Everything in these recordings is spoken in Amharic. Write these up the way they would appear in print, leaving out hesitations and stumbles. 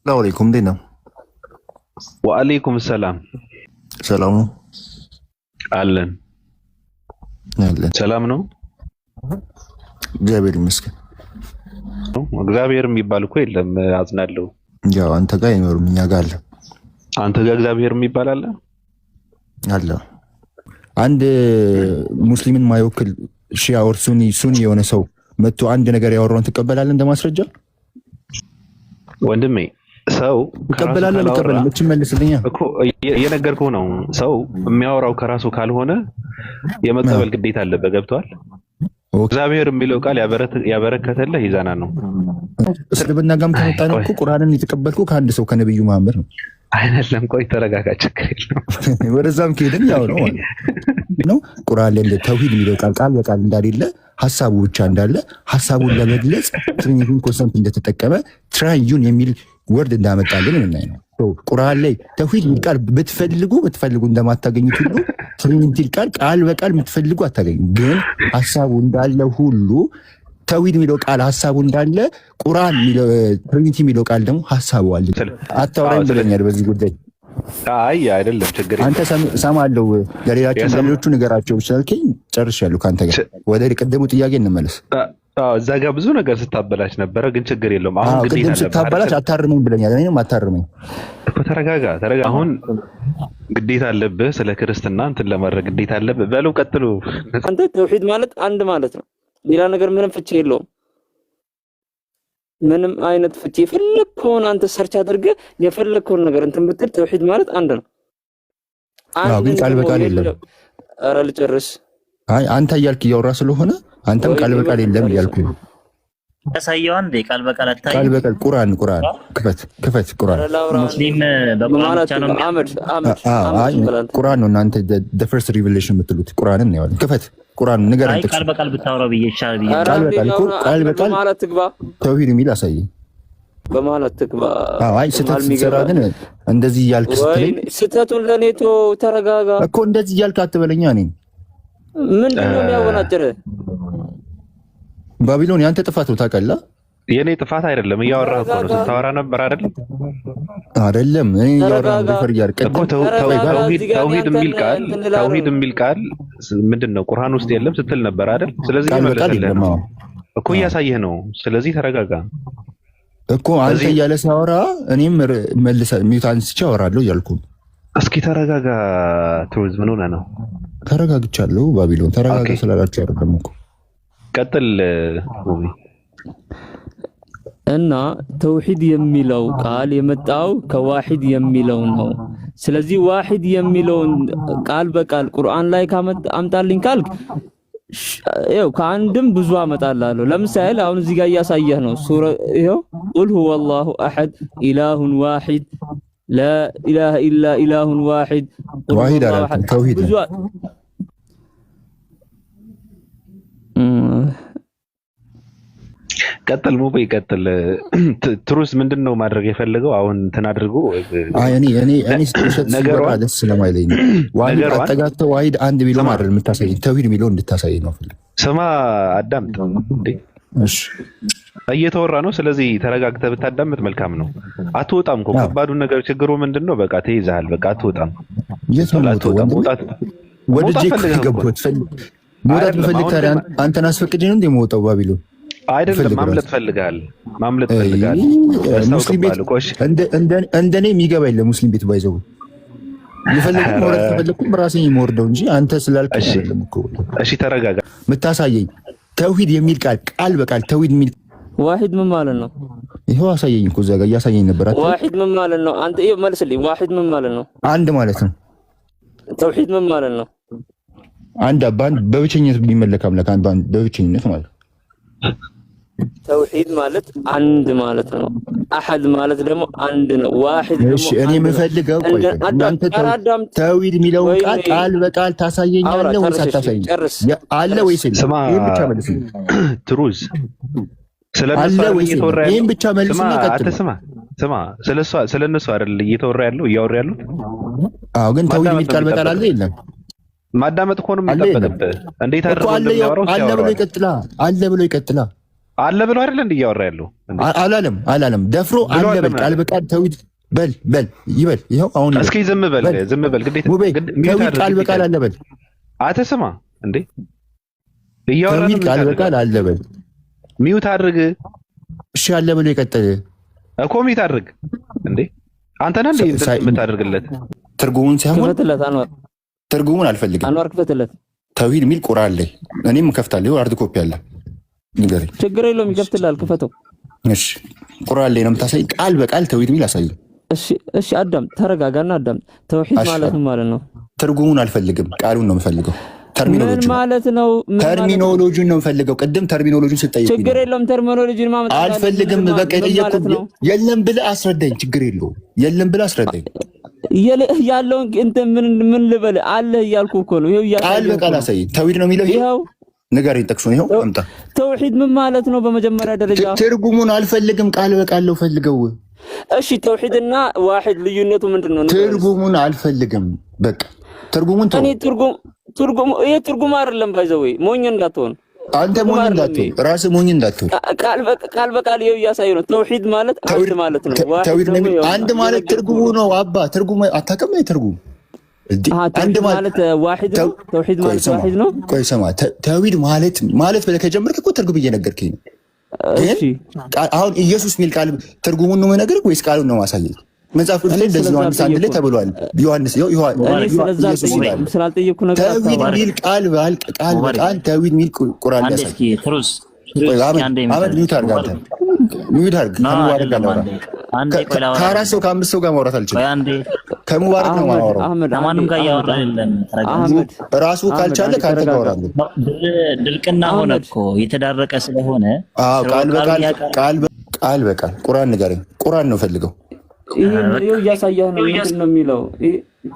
ሰላም አለይኩም እንዴት ነው? ወአለይኩም ሰላም። ሰላም ነው አለን አለን። ሰላም ነው። እግዚአብሔር ይመስገን። እግዚአብሔር የሚባል እኮ የለም። አዝናለሁ። ያው አንተ ጋር አይኖርም፣ እኛ ጋር አለ። አንተ ጋር እግዚአብሔር የሚባል አለ አለ። አንድ ሙስሊምን ማይወክል ሺያ ኦር ሱኒ የሆነ ሰው መጥቶ አንድ ነገር ያወራውን ትቀበላለህ እንደማስረጃ? ወንድሜ ሰው ትቀበላለህ? ልቀበል እቺ መልስልኛ እኮ እየነገርኩህ ነው። ሰው የሚያወራው ከራሱ ካልሆነ የመቀበል ግዴታ አለበት። ገብቷል? እግዚአብሔር የሚለው ቃል ያበረከተልህ ይዛና ነው። እስልምና ጋርም ከመጣን እኮ ቁርአንን የተቀበልኩ ከአንድ ሰው ከነብዩ መሐመድ ነው። አይደለም? ቆይ ተረጋጋ፣ ችግር የለውም። ወደዛም ከሄድን ያው ነው ቁርአን ላይ ተውሂድ የሚለው ቃል በቃል እንዳሌለ ሀሳቡ ብቻ እንዳለ ሀሳቡን ለመግለጽ ትሪኒቲን ኮንሰፕት እንደተጠቀመ ትራዩን የሚል ወርድ እንዳመጣልን የምናይ ነው። ቁርአን ላይ ተውሂድ የሚል ቃል ብትፈልጉ እንደማታገኙት ሁሉ ትሪኒቲ ቃል በቃል የምትፈልጉ አታገኙ። ግን ሀሳቡ እንዳለ ሁሉ ተውሂድ የሚለው ቃል ሀሳቡ እንዳለ ቁርአን ትሪኒቲ የሚለው ቃል ደግሞ ሀሳቡ አለ። አታወራኝ ብለኛል በዚህ ጉዳይ። አይ አይደለም፣ ችግር የለም። አንተ ሰማለው ለሌሎቹ ንገራቸው ስላልከኝ ጨርሻለሁ። ከአንተ ጋር ወደ ቀደሙ ጥያቄ እንመለስ። እዛ ጋር ብዙ ነገር ስታበላሽ ነበረ፣ ግን ችግር የለውም። አሁን ቅድም ስታበላሽ አታርመኝ ብለኛል። እኔም አታርመኝ እኮ። ተረጋጋ። አሁን ግዴታ አለብህ፣ ስለ ክርስትና እንትን ለማድረግ ግዴታ አለብህ። በለው ቀጥሉ። አንተ ተውሂድ ማለት አንድ ማለት ነው። ሌላ ነገር ምንም ፍቺ የለውም። ምንም አይነት ፍቺ የፈለግከውን አንተ ሰርች አድርገህ የፈለግከውን ነገር እንትን ብትል ተውሂድ ማለት አንድ ነው። ግን ቃል በቃል የለም። ኧረ ልጨርስ። አይ አንተ እያልክ እያወራ ስለሆነ አንተም ቃል በቃል የለም እያልኩ ነው። ያሳየው አንዴ ቃል በቃል አታይ። ቃል በቃል ቁርአን ክፈት። ቁርአን ሙስሊም በቁርአን ብቻ ነው። አይ ቁርአን ነው እናንተ the first revelation የምትሉት ቁርአንን ነው ያለው። ክፈት ቁርአን ንገረን። አይ ቃል በቃል ብታወራው ብዬሻል ብዬ ቃል በቃል ማለት ትግባ ተውሂድ የሚል አሳየኝ። በማለት ትግባ። አይ ስህተት ሲሰራ ግን እንደዚህ እያልክ ስትለኝ ስህተቱን ለኔ ተረጋጋ እኮ። እንደዚህ እያልክ አትበለኛ። እኔ ምንድነው የሚያወናጭርህ? ባቢሎን ያንተ ጥፋት ነው ታውቃለህ። የኔ ጥፋት አይደለም። እያወራህ እኮ ነው። ስታወራ ነበር አይደለም? እኔ እያወራህ ነበር እኮ። ተውሂድ የሚል ቃል ምንድነው ቁርአን ውስጥ የለም ስትል ነበር አይደል? ስለዚህ ይመለስልህ እኮ እያሳየህ ነው። ስለዚህ ተረጋጋ እኮ። አንተ እያለ ሲያወራ እኔም መልሰ ሚውት አንስቼ አወራለሁ እያልኩ። እስኪ ተረጋጋ። ትሩዝ ምን ሆነህ ነው? ተረጋግቻለሁ። ባቢሎን ተረጋጋ ስላላችሁ አይደለም እኮ። ቀጥል እና ተውሂድ የሚለው ቃል የመጣው ከዋሂድ የሚለው ነው። ስለዚህ ዋሂድ የሚለውን ቃል በቃል ቁርአን ላይ አምጣልኝ ካልክ ያው ከአንድም ብዙ አመጣላለሁ። ለምሳሌ አሁን እዚህ ጋር እያሳየህ ነው ሱራ ይሄው ቁል ሁወላሁ አሐድ ኢላሁን ዋሂድ ላ ኢላሃ ኢላ ኢላሁን ዋሂድ ዋሂድ አይደለም ተውሂድ ነው። ቀጥል ሙቤ ቀጥል። ትሩስ ምንድነው ማድረግ የፈለገው አሁን እንትን አድርጎ? አይ እኔ ነገሩ ደስ ስለማይለኝ ነው። ዋሂድ አጠጋግተው ዋሂድ አንድ ቢለው አይደል የምታሳየኝ፣ ተውሂድ የሚለው እንድታሳየኝ ነው ፈልግ። ስማ አዳምጥ እንዴ። እሺ እየተወራ ነው። ስለዚህ ተረጋግተህ ብታዳምጥ መልካም ነው። አትወጣም እኮ ከባዱን ነገር። ችግሩ ምንድነው? በቃ ተይዘሃል። በቃ አትወጣም። ወደ ጄክ ገቦት ሞታት በፈልግ ታዲያ አንተን አስፈቅጄ ነው እንደምወጣው ባቢሎን አይደለም። ማምለጥ ፈልጋለህ። ሙስሊም ቤት እንደኔ የሚገባ የለም። ሙስሊም ቤት ባይዘው የፈለግኩት መውረድ ከፈለግኩም ራሴ የምወርደው እንጂ አንተ ስላልክ አይደለም እኮ። እሺ ተረጋጋ። የምታሳየኝ ተውሂድ የሚል ቃል በቃል ተውሂድ የሚል ዋሂድ ምን ማለት ነው? ይሄው አሳየኝ እኮ እዛ ጋር እያሳየኝ ነበር። ዋሂድ ምን ማለት ነው? አንተ ይሄ መልስልኝ። ዋሂድ ምን ማለት ነው? አንድ ማለት ነው። ተውሂድ ምን ማለት ነው? አንድ በብቸኝነት የሚመለክ አምላክ በብቸኝነት ማለት ነው። ተውሂድ ማለት አንድ ማለት ነው። አሐድ ማለት ደግሞ አንድ ነው። ዋሂድ ደግሞ እሺ እኔ የምፈልገው እናንተ ተውሂድ የሚለውን ቃል በቃል ታሳየኛለህ ወይስ አታሳየኝ? አለ ወይስ የለም? ይሄን ብቻ መልስልኝ። ትሩዝ ይሄን ብቻ መልስልኝ። ስማ ስለነሱ አይደል እያወራ ያሉት? አዎ ግን ተውሂድ የሚል ቃል በቃል አለ የለም? ማዳመጥ እኮ ነው የሚጠበቅብህ። እንዴት አድርጎ እንደሚያወራው አለ ብሎ ይቀጥላ። አለ ብሎ አይደል እንዴ እያወራ ያለው? አላለም ደፍሮ አለ በል ቃል በቃል ተውሂድ በል ይበል። ይኸው አሁን እስኪ ዝም በል ግዴታ ተውሂድ ቃል በቃል አለ በል። አትስማ እንዴ እያወራ ተውሂድ ቃል በቃል አለ በል። ሚውት አድርግ። እሺ አለ ብሎ ይቀጥል እኮ ሚውት አድርግ እንዴ አንተ ነህ እንዴ የምታደርግለት? ትርጉሙን ሳይሆን ክፈትለት አንዋር፣ ትርጉሙን አልፈልግም። አንዋር ክፈትለት። ተውሂድ ሚል ቁርአን ላይ እኔም ከፍታለሁ። ሃርድ ኮፒ አለ ንገረኝ። ችግር የለውም ይከፍትልሃል፣ ክፈተው። እሺ ቁርአን ላይ ነው የምታሳይ? ቃል በቃል ተውሂድ ሚል አሳይ። እሺ አዳም ተረጋጋና አዳም። ተውሂድ ማለት ምን ማለት ነው? ትርጉሙን አልፈልግም፣ ቃሉን ነው የምፈልገው። ምን ማለት ነው? ተርሚኖሎጂን ነው የምፈልገው። ቅድም ተርሚኖሎጂን ስጠይቅ ችግር የለውም። ተርሚኖሎጂን ማመጣ አልፈልግም። በቃ የጠየቅኩት የለም ብለህ አስረዳኝ። ችግር የለውም። የለም ብለህ አስረዳኝ። ያለውን እንትን ምን ልበል አለ እያልኩ እኮ ነው። ይሄው ቃል በቃል አሳይ። ተውሂድ ነው የሚለው ይሄው ንገረኝ። ጠቅሶን ይሄው አምጣ። ተውሂድ ምን ማለት ነው? በመጀመሪያ ደረጃ ትርጉሙን አልፈልግም፣ ቃል በቃል ነው ፈልገው። እሺ ተውሂድና ዋሂድ ልዩነቱ ምንድነው? ትርጉሙን አልፈልግም። በቃ ትርጉሙን ተው። እኔ ትርጉም አይደለም ባይዘው ሞኝ እንዳትሆን አንተ ሞኝ እንዳትሆን ራስህ ሞኝ እንዳትሆን ቃል በቃል ይኸው እያሳየው ነው። ተውሂድ ማለት አንድ ማለት ነው። ተውሂድ አንድ ማለት ትርጉሙ ነው። አባ ትርጉሙ አታውቅም? ትርጉሙ አንድ ማለት ዋሂድ ነው። ተውሂድ ማለት ዋሂድ ነው። ቆይ ስማ፣ ተውሂድ ማለት ብለህ ከጀመርክ እኮ ትርጉም እየነገርከኝ ነው። እሺ አሁን ኢየሱስ ሚል ቃል ትርጉሙን ነው የምነግርህ ወይስ ቃሉን ነው ማሳየት? መጽሐፍ ቅዱስ ላይ እንደዚህ ዮሐንስ አንድ ላይ ተብሏል። ዮሐንስ ኢየሱስ ይላል። ስላልጠየቅኩ ነገር ተውሂድ ሚል ቃል በቃል ተውሂድ ሚል ቁርአን ላይ እስኪ ትሩስ አመድ ሚውት አድርግ። አንተ ሚውት አድርግ። ከአራት ሰው ከአምስት ሰው ጋር ማውራት አልችልም። ከሙባረክ ነው የማወራው። ከማንም ጋር እያወራን የለም። ራሱ ካልቻለ ከአንተ ጋር አወራለሁ። ድርቅና ሆነ እኮ የተዳረቀ ስለሆነ ቃል በቃል ቁርአን ንገረኝ። ቁርአን ነው ፈልገው። ይሄው እያሳየህ ነው። ምንድን ነው የሚለው?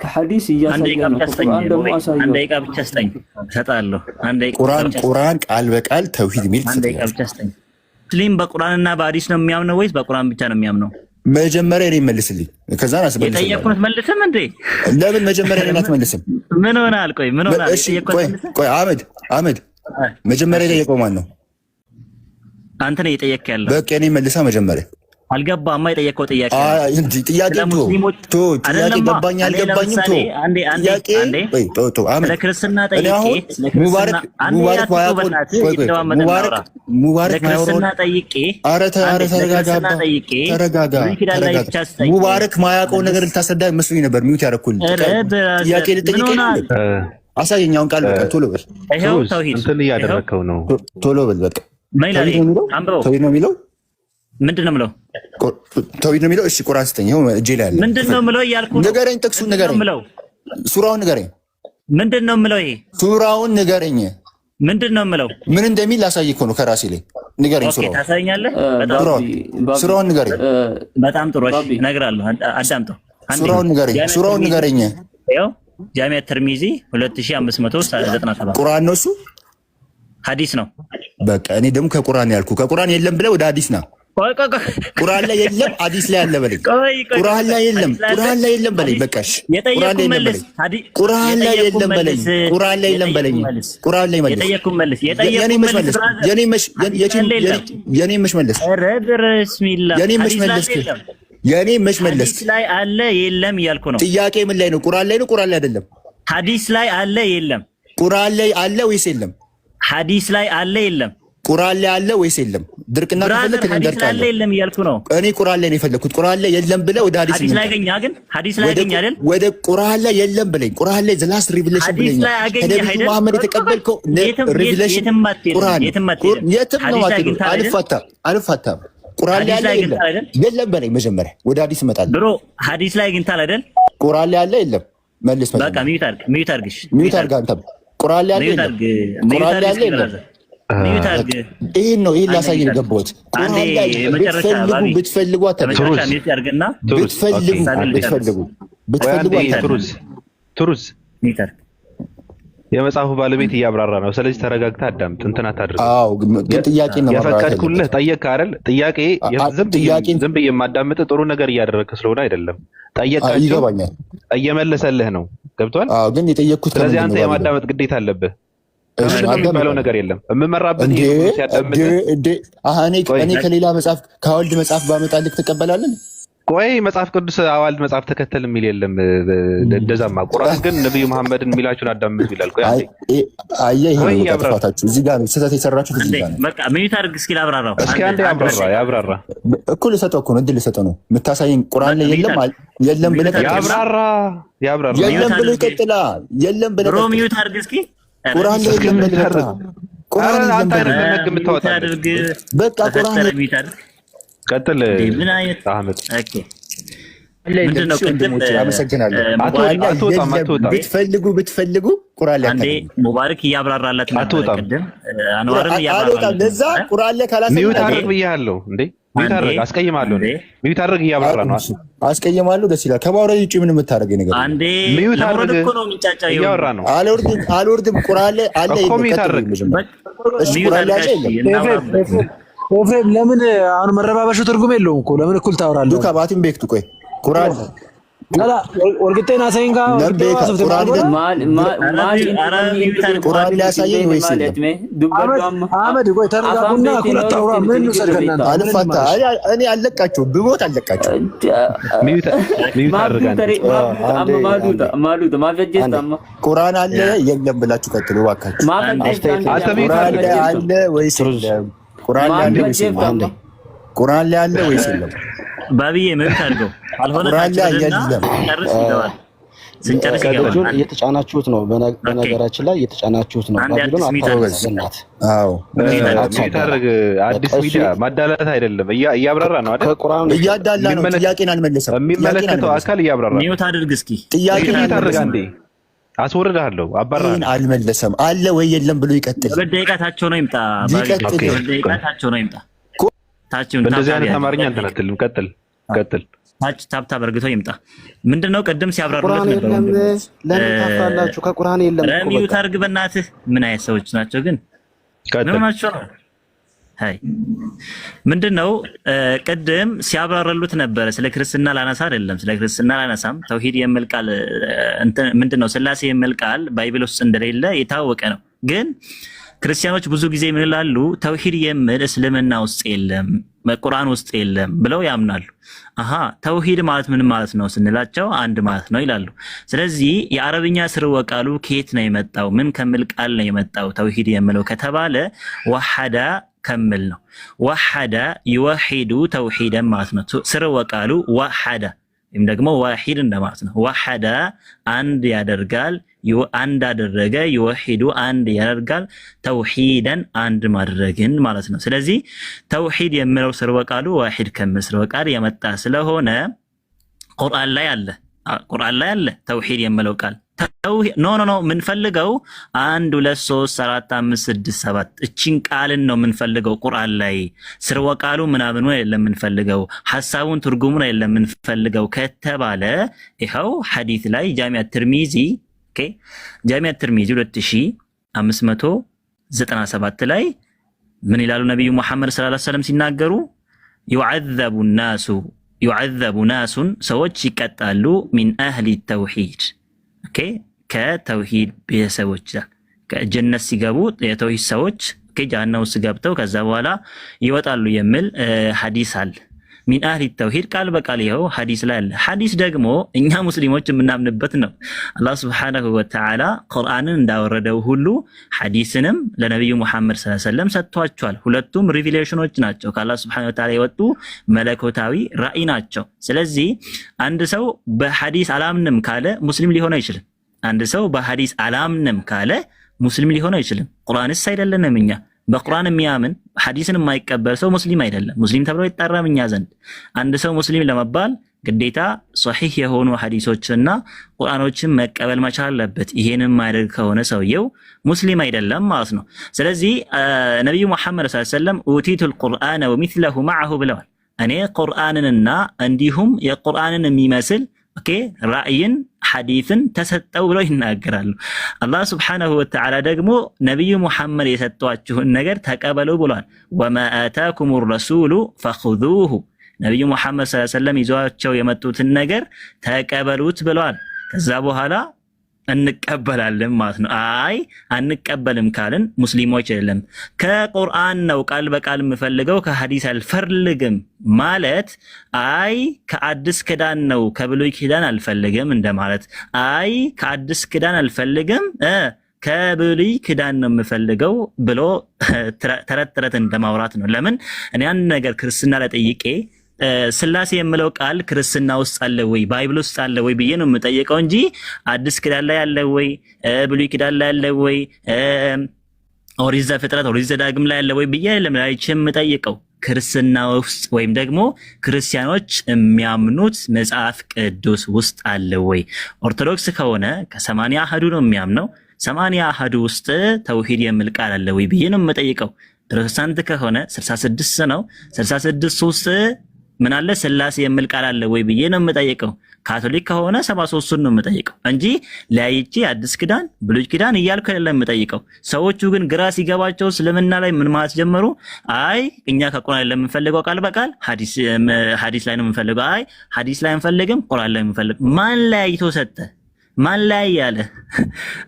ከሐዲስ እያሳየህ ነው። ቁርአን ደግሞ አሳየው። አንድ ደቂቃ ብቻ ስጠኝ፣ እሰጥሃለሁ። አንድ ደቂቃ ቁርአን ቃል በቃል ተውሂድ ሚል አንድ ደቂቃ ብቻ ስጠኝ። ሙስሊም በቁርአንና በሐዲስ ነው የሚያምነው ወይስ በቁርአን ብቻ ነው የሚያምነው? መጀመሪያ እኔ መልስልኝ፣ ከዛ ነው አስበልኝ። የጠየቅኩት መልስም እንዴ? ለምን መጀመሪያ እኔ አትመልስም? ምን ሆናል? ቆይ ምን ሆናል? ቆይ አህመድ መጀመሪያ የጠየቀው ማን ነው? አንተ ነህ የጠየቅክ ያለው። በቃ እኔ መልሳ መጀመሪያ አልገባማ። የጠየቀው ጥያቄ ጥያቄ ገባኝ አልገባኝም። ስለ ክርስትና ጠይቄ ሙባረክ ማያውቀው ነገር ልታስረዳ መስሎኝ ነበር። ሚውት ያደረኩልህ ጥያቄ ልጠይቅህ። አሳየኝ አሁን ቃል በቃል ቶሎ በል። እንትን እያደረከው ነው። ቶሎ በል በቃ። ተውሂድ ነው የሚለው ምንድን ነው የምለው? ተውሂድ ነው የሚለው። እሺ ቁርአን ስጠኝ። ይኸው እጄ ላይ አለ። ምንድን ነው የምለው እያልኩ ነው። ንገረኝ፣ ጥቅሱን ንገረኝ፣ ሱራውን ንገረኝ። ምንድን ነው የምለው? ይሄ ሱራውን ንገረኝ። ምንድን ነው የምለው? ምን እንደሚል ላሳይህ እኮ ነው ከራሴ ላይ። ንገረኝ ሱራውን። ታሳየኛለህ? ሱራውን ንገረኝ። በጣም ጥሩ እሺ፣ እነግርሃለሁ። አዳምጠው። ሱራውን ንገረኝ። ሱራውን ንገረኝ። ይኸው ጃሚዓ ተርሚዚ 2597 ቁርአን ነው እሱ? ሐዲስ ነው። በቃ እኔ ደግሞ ከቁርአን ያልኩ ከቁርአን የለም ብለህ ወደ ሐዲስ ና። ቁርአን ላይ የለም ሐዲስ ላይ አለ በለኝ። ቁርአን ላይ የለም በለኝ። በቃ እሺ ቁርአን ላይ የለም በለኝ። ቁርአን ላይ የለም በለኝ። ቁርአን ላይ የለም በለኝ። ቁርአን ላይ መልስ። የኔ መች መለስ። የኔ መች መለስ ላይ አለ የለም እያልኩ ነው። ጥያቄ ምን ላይ ነው? ቁርአን ላይ ነው? ቁርአን ላይ አይደለም? ሐዲስ ላይ አለ የለም? ቁርአን ላይ አለ ወይስ የለም? ሐዲስ ላይ አለ የለም? ቁርአን ላይ አለ ወይስ የለም? ድርቅና ከፈለክ እንደርቃለሁ። የለም እያልኩ ነው። እኔ ቁርአን ላይ ነው የፈለኩት። ቁርአን ላይ የለም ብለህ ወደ ሐዲስ ላይ አገኘ። ግን ሐዲስ ላይ አገኘ አይደል? ወደ ቁርአን ላይ የለም ብለኝ። ቁርአን ላይ ዘ ላስት ሪቪሌሽን ብለኝ። ነብዩ መሐመድ የተቀበልከው ሪቪሌሽን ቁርአን የትም ነው ማለት አልፋታም። ቁርአን ላይ አለ የለም በለኝ። መጀመሪያ ወደ ሐዲስ እመጣለሁ። ብሮ ሐዲስ ላይ አግኝታል አይደል? ቁርአን ላይ አለ የለም? መልስ። በቃ ሚዩት አድርግሽ። ሚዩት አድርግ አንተም። ቁርአን ላይ አለ የለም? ቁርአን ላይ አለ የለም? ይሄን ነው ይሄን ላሳየን ገባሁት። ቁርአን ላይ ብትፈልጉ ቱሩዝ የመጽሐፉ ባለቤት እያብራራ ነው። ስለዚህ ተረጋግተህ አዳምጥ። እንትን አታድርግ። አዎ ግን ጥያቄ ነው የፈቀድኩልህ። ጠየቅህ አይደል? ጥያቄ ዝም ብዬ የማዳምጥህ ጥሩ ነገር እያደረግህ ስለሆነ አይደለም። ጠየቃቸው፣ ይገባኛል። እየመለሰልህ ነው። ገብቷል? አዎ ግን የጠየቅኩት ስለዚህ አንተ የማዳመጥ ግዴታ አለብህ። የሚባለው ነገር የለም። የምመራበት ሲያዳምጥ እኔ ከሌላ መጽሐፍ ከአዋልድ መጽሐፍ ባመጣልህ ትቀበላለህ? ቆይ መጽሐፍ ቅዱስ አዋልድ መጽሐፍ ተከተል የሚል የለም። እንደዛማ ቁርአን ግን ነብዩ መሐመድን የሚላችሁን አዳምጡ ይላል። ቆይ አየህ ይሄ ተፋታችሁ እዚህ ጋር ስህተት የሰራችሁት እዚህ ጋር ነው። በቃ ሚዩት አድርግ እስኪ ላብራራው። እስኪ አንዴ ያብራራ። እኮ ልሰጠው እኮ ነው እድል ልሰጠው ነው። የምታሳየኝ ቁርአን ላይ የለም ብለህ ያብራራ የለም ብለህ ይቀጥላል። የለም ብለህ ብሮ ሚዩት አድርግ እስኪ ቁርአን ላይ የለም ብለህ ቁርአን አንተ አይደለም ህግ የምታወጣው። በቃ ቁርአን ሚዩት አድርግ ቀጥል። ምን አይነት አህመድ ኦኬ ምንድነው? ቅድም አመሰግናለሁ። ብትፈልጉ ቁርአን ላይ አንዴ ሙባረክ እያብራራላት ነበር። ቅድም አንዋርም እያብራራላት ለዛ ቁርአን ላይ ካላሰ ሚዩት አድርግ ብያለሁ እንዴ? ሚዩት አድርግ አስቀይማለሁ እንዴ? ሚዩት አድርግ እያብራራ ነው። አስቀይማለሁ ደስ ይላል። ከማውረድ ውጪ ምን የምታደርገኝ ነገር አንዴ ሚዩት አድርግ እኮ ነው የሚጫጫው እያወራ ነው። አልወርድም ቁርአን ላይ አለ እኮ ሚዩት አድርግ። ሚዩት አድርግ። ኤፍሬም ለምን አሁን መረባበሹ ትርጉም የለውም እኮ ለምን እኩል ታወራለህ? ዱካ ባቲም ቤክቱ ቆይ ቁርአን አላ ወልግቴና ሳይንጋ ቁርአን ሊያሳየኝ ወይስ አህመድ ቆይ ተረጋጉና እኩል አታውራ። ምን ሰርከና አልፋታ እኔ አለቃቸው ብሞት አለቃቸው ቁርአን አለ የለም ብላችሁ ቀጥሉ እባካችሁ። ቁርአን ላይ አለ ወይስ የለም? ቁርአን ላይ አለ ወይስ የለም? ባቢዬ መብት አድርገው አልሆነ ስንጨርስ ይገባል። እየተጫናችሁት ነው። በነገራችን ላይ እየተጫናችሁት ነው። ባቢሎን አታወዝናት። አዎ አዲስ ሚዲያ ማዳላት አይደለም፣ እያብራራ ነው አይደል? ከቁርአን እያዳላ ነው። ጥያቄን አልመለሰም። የሚመለከተው አካል እያብራራ ነው። ሚዩት አድርግ እስኪ ጥያቄን አድርግ አንዴ አስወርዳለሁ። አባራን አልመለሰም። አለ ወይ የለም ብሎ ይቀጥል። በደቂቃታቸው ነው ይምጣ። በደቂቃታቸው ነው ይምጣ። ታችሁን እንደዚህ አይነት አማርኛ እንትን አትልም። ቀጥል ታች ታብታ በርግቶ ይምጣ። ምንድነው ቅድም ሲያብራሩለት ነበር። ለምን ታፍራላችሁ? ከቁርአን የለም እኮ ረሚው ታርግ በእናትህ ምን አይነት ሰዎች ናቸው ግን? ምን ናቸው ነው? አይ ምንድነው ቅድም ሲያብራሩለት ነበር። ስለ ክርስትና ላነሳ አይደለም፣ ስለ ክርስትና ላነሳም። ተውሂድ የሚል ቃል ምንድነው ስላሴ የሚል ቃል ባይብል ውስጥ እንደሌለ የታወቀ ነው። ግን ክርስቲያኖች ብዙ ጊዜ ምን ይላሉ? ተውሂድ የሚል እስልምና ውስጥ የለም፣ ቁርአን ውስጥ የለም ብለው ያምናሉ። ተውሂድ ማለት ምን ማለት ነው ስንላቸው አንድ ማለት ነው ይላሉ። ስለዚህ የአረብኛ ስርወ ቃሉ ከየት ነው የመጣው? ምን ከሚል ቃል ነው የመጣው ተውሂድ የሚለው ከተባለ ወሐዳ ከሚል ነው። ወሐዳ ይወሂዱ ተውሂደን ማለት ነው። ስርወ ቃሉ ወሐዳ ወይም ደግሞ ዋሂድ እንደማለት ነው። ወሐዳ አንድ ያደርጋል፣ አንድ አደረገ፣ ይወሂዱ አንድ ያደርጋል፣ ተውሂደን አንድ ማድረግን ማለት ነው። ስለዚህ ተውሂድ የሚለው ስርወ ቃሉ ዋሂድ ከሚል ስርወ ቃል የመጣ ስለሆነ ቁርአን ላይ አለ ተውሂድ የሚለው ቃል። ኖ የምንፈልገው 1 2 3 4 5 6 7 እቺን ቃልን ነው የምንፈልገው። ቁርአን ላይ ስርወ ቃሉ ምናምን አይደለም የምንፈልገው፣ ሐሳቡን ትርጉሙን አይደለም የምንፈልገው ከተባለ ይኸው ሐዲስ ላይ ጃሚዓ ትርሚዚ ጃሚዓ ትርሚዚ 2597 ላይ ምን ይላሉ ነብዩ መሐመድ ሰለላሁ ዐለይሂ ወሰለም ሲናገሩ يعذب ناس ሰዎች ይቀጣሉ ሚን አህሊ ተውሂድ ከተውሂድ ቤተሰቦች ከጀነት ሲገቡ የተውሂድ ሰዎች ከጀሃነም ውስጥ ገብተው ከዛ በኋላ ይወጣሉ የሚል ሐዲስ አለ። ሚን አህሊ ተውሂድ ቃል በቃል ይኸው ሐዲስ ላይ አለ። ሐዲስ ደግሞ እኛ ሙስሊሞች የምናምንበት ነው። አላህ Subhanahu Wa Ta'ala ቁርአንን እንዳወረደው ሁሉ ሐዲስንም ለነብዩ መሐመድ ሰለላሁ ዐለይሂ ወሰለም ሰጥቷቸዋል። ሁለቱም ሪቪሌሽኖች ናቸው፣ ከአላህ Subhanahu Wa Ta'ala የወጡ መለኮታዊ ራእይ ናቸው። ስለዚህ አንድ ሰው በሐዲስ አላምንም ካለ ሙስሊም ሊሆን አይችልም። አንድ ሰው በሐዲስ አላምንም ካለ ሙስሊም ሊሆን አይችልም። ቁርአንስ አይደለንም እኛ በቁርአን የሚያምን ሐዲስን የማይቀበል ሰው ሙስሊም አይደለም። ሙስሊም ተብሎ ይጣራም እኛ ዘንድ። አንድ ሰው ሙስሊም ለመባል ግዴታ ሷሂህ የሆኑ ሐዲሶችና ቁርአኖችን መቀበል መቻል አለበት። ይሄንን የማያደርግ ከሆነ ሰውየው ሙስሊም አይደለም ማለት ነው። ስለዚህ ነብዩ መሐመድ ሰለላሁ ዐለይሂ ወሰለም ኡቲቱል ቁርአነ ወሚስለሁ መዐሁ ብለዋል። እኔ ቁርአንንና እንዲሁም የቁርአንን የሚመስል ራእይን ሐዲስን ተሰጠው ብለው ይናገራሉ። አላህ Subhanahu Wa Ta'ala ደግሞ ነብዩ መሐመድ የሰጧችሁን ነገር ተቀበሉ ብሏል። ወማ አታኩሙ الرسول فخذوه ነብዩ መሐመድ ሰለላሁ ዐለይሂ ወሰለም ይዟቸው የመጡትን ነገር ተቀበሉት ብለዋል። ከዛ በኋላ እንቀበላለን ማለት ነው። አይ አንቀበልም ካልን ሙስሊሞች አይደለም ከቁርአን ነው ቃል በቃል የምፈልገው ከሐዲስ አልፈልግም ማለት አይ ከአዲስ ኪዳን ነው ከብሉይ ኪዳን አልፈልግም እንደማለት። አይ ከአዲስ ኪዳን አልፈልግም ከብሉይ ኪዳን ነው የምፈልገው ብሎ ተረት ተረት እንደማውራት ነው። ለምን እኔ አንድ ነገር ክርስትና ላይ ጠይቄ ስላሴ የምለው ቃል ክርስትና ውስጥ አለ ወይ ባይብል ውስጥ አለ ወይ ብዬ ነው የምጠይቀው እንጂ አዲስ ኪዳን ላይ አለ ወይ ብሉይ ኪዳን ላይ አለ ወይ ኦሪት ዘፍጥረት ኦሪት ዘዳግም ላይ አለ ወይ ብዬ ለምንላችም የምጠይቀው ክርስትና ውስጥ ወይም ደግሞ ክርስቲያኖች የሚያምኑት መጽሐፍ ቅዱስ ውስጥ አለ ወይ። ኦርቶዶክስ ከሆነ ከ80 አሐዱ ነው የሚያምነው 80 አሐዱ ውስጥ ተውሂድ የሚል ቃል አለ ወይ ብዬ ነው የምጠይቀው። ፕሮቴስታንት ከሆነ 66 ነው 66 ውስጥ ምን አለ ስላሴ የሚል ቃል አለ ወይ ብዬ ነው የምጠይቀው። ካቶሊክ ከሆነ 73 ነው የምጠይቀው እንጂ ለያይቼ አዲስ ኪዳን ብሉይ ኪዳን እያልኩ አይደለም የምጠይቀው። ሰዎቹ ግን ግራ ሲገባቸው እስልምና ላይ ምን ማለት ጀመሩ። አይ እኛ ከቁርአን ላይ የምንፈልገው ቃል በቃል ሐዲስ ላይ ነው የምንፈልገው። አይ ሐዲስ ላይ አንፈልግም ቁርአን ላይ የምንፈልገው። ማን ለያይቶ ሰጠ? ማን ላይ ያለ?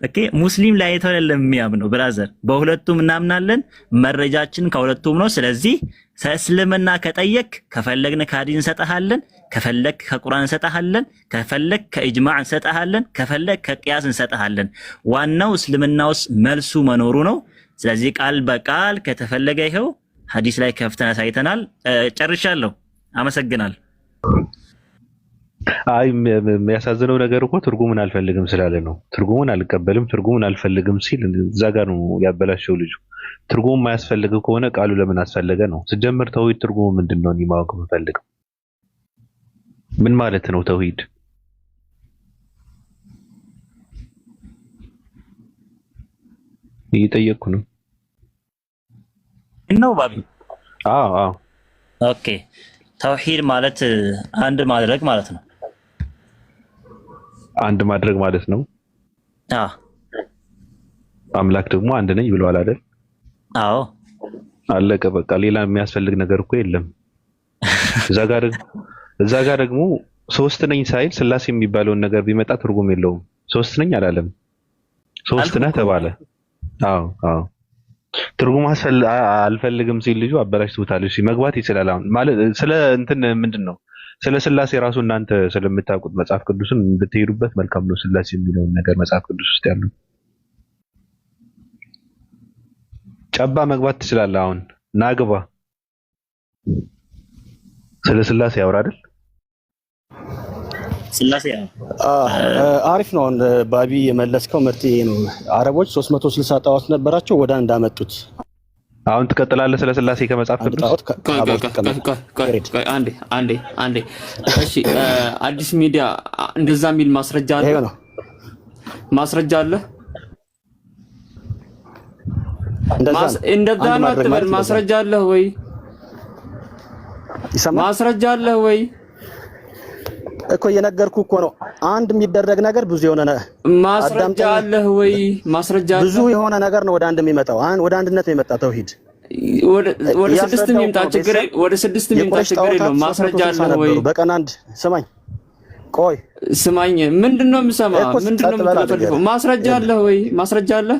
ኦኬ ሙስሊም ላይ አይደለም የሚያምነው ብራዘር፣ በሁለቱም እናምናለን። መረጃችን ከሁለቱም ነው። ስለዚህ እስልምና ከጠየቅ ከፈለግን ከሐዲስ እንሰጣለን፣ ከፈለግ ከቁርአን እንሰጣለን፣ ከፈለግ ከኢጅማዕ እንሰጣለን፣ ከፈለግ ከቂያስ እንሰጣለን። ዋናው እስልምና ውስጥ መልሱ መኖሩ ነው። ስለዚህ ቃል በቃል ከተፈለገ ይሄው ሐዲስ ላይ ከፍተን አሳይተናል። ጨርሻለሁ። አመሰግናለሁ። አይ የሚያሳዝነው ነገር እኮ ትርጉሙን አልፈልግም ስላለ ነው። ትርጉሙን አልቀበልም ትርጉሙን አልፈልግም ሲል እዛ ጋር ነው ያበላሸው ልጁ። ትርጉሙ የማያስፈልግ ከሆነ ቃሉ ለምን አስፈለገ ነው። ሲጀመር ተውሂድ ትርጉሙ ምንድነው? እኔ ማወቅ የምፈልገው ምን ማለት ነው ተውሂድ? እየጠየቅኩ ነው ነው ባቢ። አዎ ኦኬ ተውሂድ ማለት አንድ ማድረግ ማለት ነው። አንድ ማድረግ ማለት ነው። አምላክ ደግሞ አንድ ነኝ ብለዋል አይደል? አዎ አለቀ በቃ። ሌላ የሚያስፈልግ ነገር እኮ የለም። እዛ ጋር ደግሞ ሶስት ነኝ ሳይል ስላሴ የሚባለውን ነገር ቢመጣ ትርጉም የለውም። ሶስት ነኝ አላለም፣ ሶስት ነህ ተባለ። አዎ ትርጉም አልፈልግም ሲል ልጁ አበላሽቶታል። እሺ መግባት ይችላል። አሁን ማለት ስለ እንትን ምንድነው ስለ ስላሴ ራሱ እናንተ ስለምታውቁት መጽሐፍ ቅዱስን ብትሄዱበት መልካም ነው። ስላሴ የሚለውን ነገር መጽሐፍ ቅዱስ ውስጥ ያለው ጨባ መግባት ትችላለህ። አሁን ናግባ ስለ ስላሴ ያወራ አይደል? ስላሴ አሪፍ ነው። ባቢ የመለስከው ምርጥ ነው። አረቦች 360 ጣዖት ነበራቸው፣ ወደ አንድ አመጡት። አሁን ትቀጥላለህ ስለ ስላሴ ከመጽሐፍ ቅዱስ። አንዴ እሺ፣ አዲስ ሚዲያ እንደዛ የሚል ማስረጃ አለ? ማስረጃ አለ? እንደዛ ነው አትበል። ማስረጃ አለ ወይ? ማስረጃ አለ ወይ እኮ እየነገርኩህ እኮ ነው። አንድ የሚደረግ ነገር ብዙ የሆነ ማስረጃ አለ ወይ? ማስረጃ ብዙ የሆነ ነገር ነው ወደ አንድ የሚመጣው። ወደ አንድነት ነው የመጣ ተውሂድ። ወደ ስድስት የሚመጣ ችግር የለውም። ማስረጃ አለ ወይ? በቀን አንድ ስማኝ፣ ቆይ ስማኝ። ምንድነው የምሰማ? ምንድነው የምትፈልገው? ማስረጃ አለ ወይ? ማስረጃ አለ?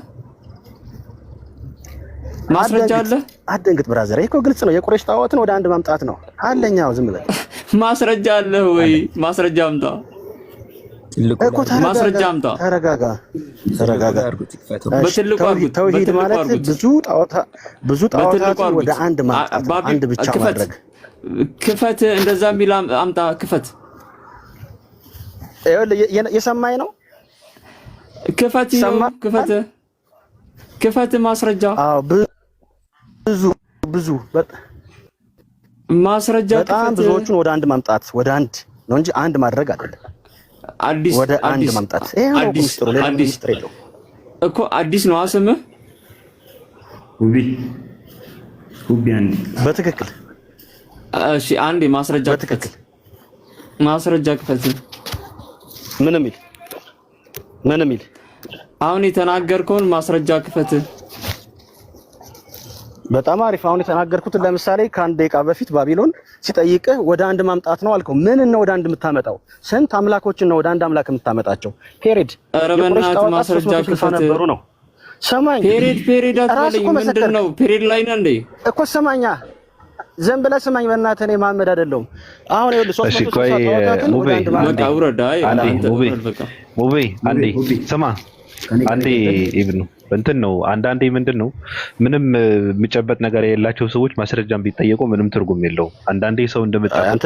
ማስረጃ አለ? አትደንግጥ ብራዘር፣ እኮ ግልጽ ነው። የቁረይሽ ጣዖትን ወደ አንድ ማምጣት ነው። አለኛው ዝም ብለህ ማስረጃ አለ ወይ? ማስረጃ አምጣ እኮ። ማስረጃ አምጣ። ተረጋጋ። በትልቁ አድርጉት። ተውሂድ ማለት ብዙ ጣዖታት ወደ አንድ ማምጣት፣ አንድ ብቻ ማድረግ። ክፈት፣ እንደዛ የሚል አምጣ። ክፈት። የሰማኝ ነው። ክፈት፣ ክፈት። ማስረጃ ብዙ ማስረጃ በጣም ብዙዎቹን ወደ አንድ ማምጣት፣ ወደ አንድ ነው እንጂ አንድ ማድረግ አይደለም። ወደ አንድ ማምጣት አዲስ ነው እኮ። አዲስ ነው ስምህ? ውቢ አንዴ በትክክል እሺ። አንዴ ማስረጃ በትክክል ማስረጃ ክፈት። ምን የሚል አሁን የተናገርከውን ማስረጃ ክፈት። በጣም አሪፍ። አሁን የተናገርኩትን ለምሳሌ ከአንድ ደቂቃ በፊት ባቢሎን ሲጠይቅህ ወደ አንድ ማምጣት ነው አልከው። ምን ነው ወደ አንድ የምታመጣው? ስንት አምላኮችን ነው ወደ አንድ አምላክ የምታመጣቸው? ፔሬድ ረበናት ማስረጃ ክፈት ነበሩ ነው። ሰማኝ። ፔሬድ አትበለኝ። ምንድነው ፔሬድ ላይ ነህ እንዴ? እኮ ሰማኛ፣ ዝም ብለህ ስማኝ በእናትህ። እኔ መሐመድ አይደለሁም። አሁን ይኸውልህ 360 ተዋጋትን ወደ አንድ ማምጣት በቃ ውረድ። አይ ሙቤ አንዴ ስማ፣ አንዴ ኢብኑ እንትን ነው። አንዳንዴ ምንድነው ምንም የሚጨበጥ ነገር የሌላቸው ሰዎች ማስረጃም ቢጠየቁ ምንም ትርጉም የለውም። አንዳንዴ ሰው እንደመጣበት አንተ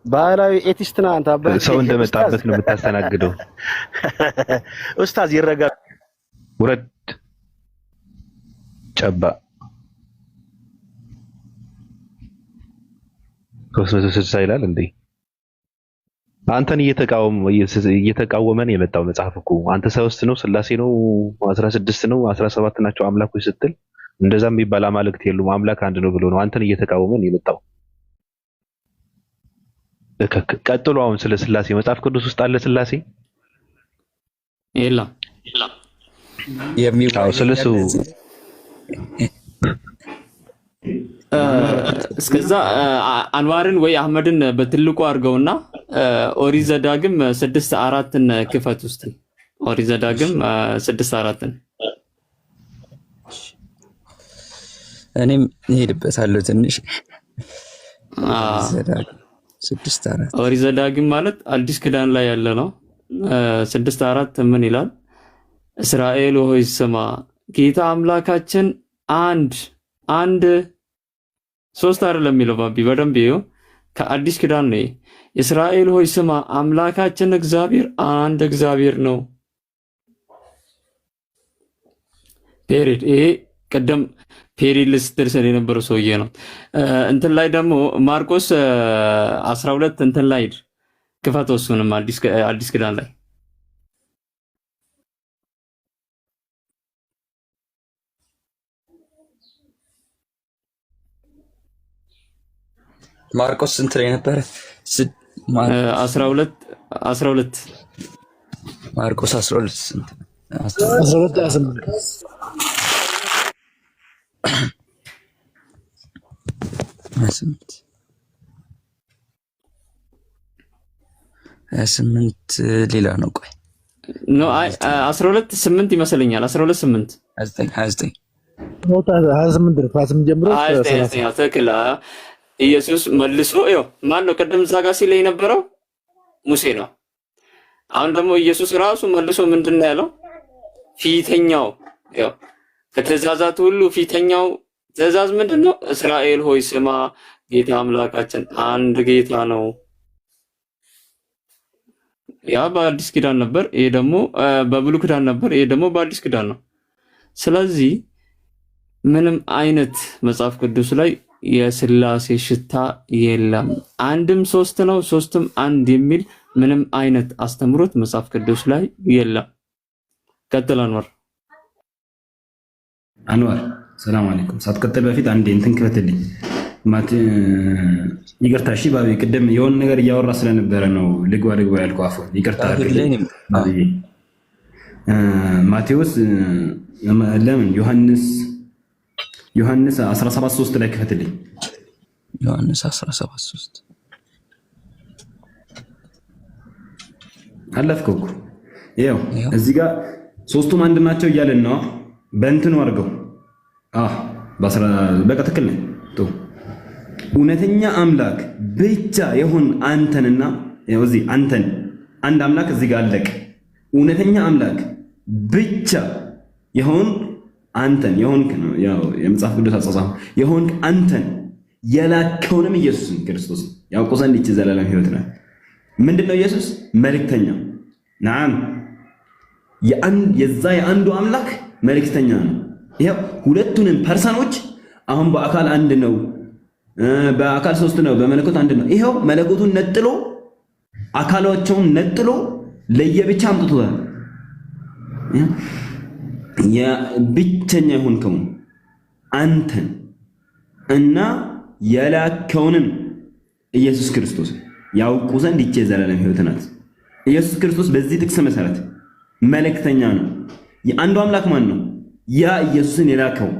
ባህላዊ ኤቲስት ነህ አንተ። ሰው እንደመጣበት ነው የምታስተናግደው። ኡስታዝ ይረጋ፣ ውረድ ጨባ 360 ይላል እንዴ? አንተን እየተቃወመን የመጣው መጽሐፍ እኮ አንተ 3 ነው ስላሴ ነው 16 ነው 17 ናቸው አምላኮች ስትል እንደዛም የሚባል አማልክት የሉም አምላክ አንድ ነው ብሎ ነው አንተን እየተቃወመን የመጣው። ቀጥሎ አሁን ስለ ስላሴ መጽሐፍ ቅዱስ ውስጥ አለ ስላሴ የለም የሚባለው ስለሱ እስከዛ አንዋርን ወይ አህመድን በትልቁ አድርገውና ኦሪት ዘዳግም 6:4ን ክፈት ውስጥ ኦሪት ዘዳግም 6:4ን እኔም እሄድበታለሁ ትንሽ 6:4 ኦሪት ዘዳግም ማለት አዲስ ኪዳን ላይ ያለ ነው። 6:4 ምን ይላል? እስራኤል ሆይ ስማ ጌታ አምላካችን አንድ 3 አይደለም የሚለው ባቢ በደንብ ይኸው ከአዲስ ኪዳን ነው። እስራኤል ሆይ ስማ አምላካችን እግዚአብሔር አንድ እግዚአብሔር ነው። ፔሪድ። ይሄ ቀደም ፔሪድ ልስትርሰን የነበረው ሰውዬ ነው። እንትን ላይ ደግሞ ማርቆስ 12 እንትን ላይ ክፈት ወሱንም አዲስ ኪዳን ላይ ማርቆስ ስንት ላይ ነበረ? 12 ማርቆስ 12 ስንት? 12 28 ሌላ ነው። ቆይ ኖ 12 8 ይመስለኛል። 12 8 29 ጀምሮ ትክክል። ኢየሱስ መልሶ ማን ነው ቀደም እዛ ጋር ሲል የነበረው ሙሴ ነው። አሁን ደግሞ ኢየሱስ ራሱ መልሶ ምንድነው ያለው? ፊተኛው ከትእዛዛት ሁሉ ፊተኛው ትእዛዝ ምንድነው? እስራኤል ሆይ ስማ ጌታ አምላካችን አንድ ጌታ ነው። ያ በአዲስ ኪዳን ነበር፣ ይሄ ደግሞ በብሉይ ኪዳን ነበር፣ ይሄ ደግሞ በአዲስ ኪዳን ነው። ስለዚህ ምንም አይነት መጽሐፍ ቅዱስ ላይ የስላሴ ሽታ የለም። አንድም 3 ነው 3ም አንድ የሚል ምንም አይነት አስተምሮት መጽሐፍ ቅዱስ ላይ የለም። ቀጥል አንዋር ሰላም አለይኩም። ሳትቀጥል በፊት አንዴ እንትን ክፈትልኝ። ይቅርታ እሺ ባቢ፣ ቅድም የሆነ ነገር እያወራ ስለነበረ ነው ልግባ ያልኩህ። አፎ ይቅርታ። ማቴዎስ ለምን ዮሐንስ 17:3 ላይ ክፈትልኝ። ዮሐንስ 17:3 አለፍከው እኮ ይኸው እዚህ ጋር ሶስቱም አንድ ናቸው እያለን ነው። በእንትኑ አድርገው በቃ ትክክል ነህ። እውነተኛ አምላክ ብቻ የሆን አንተንና እዚህ አንተን አንድ አምላክ እዚህ ጋር አለቅ። እውነተኛ አምላክ ብቻ የሆን አንተን የሆንክ ነው ያው የመጽሐፍ ቅዱስ አጻጻፍ የሆንክ አንተን የላከውንም ኢየሱስን ክርስቶስ ያውቁ ዘንድ ይህች ዘላለም ሕይወት ናት። ምንድነው ኢየሱስ? መልእክተኛ ናም የአንዱ አምላክ መልእክተኛ ነው። ይሄው ሁለቱንም ፐርሰኖች አሁን በአካል አንድ ነው፣ በአካል 3 ነው፣ በመለኮት አንድ ነው። ይሄው መለኮቱን ነጥሎ አካላቸውን ነጥሎ ለየብቻ አምጥቶታል። የብቸኛ የሆንከው አንተን እና የላከውንም ኢየሱስ ክርስቶስ ያውቁ ዘንድ ይህች የዘላለም ሕይወት ናት። ኢየሱስ ክርስቶስ በዚህ ጥቅስ መሰረት መልእክተኛ ነው። የአንዱ አምላክ ማን ነው? ያ ኢየሱስን የላከው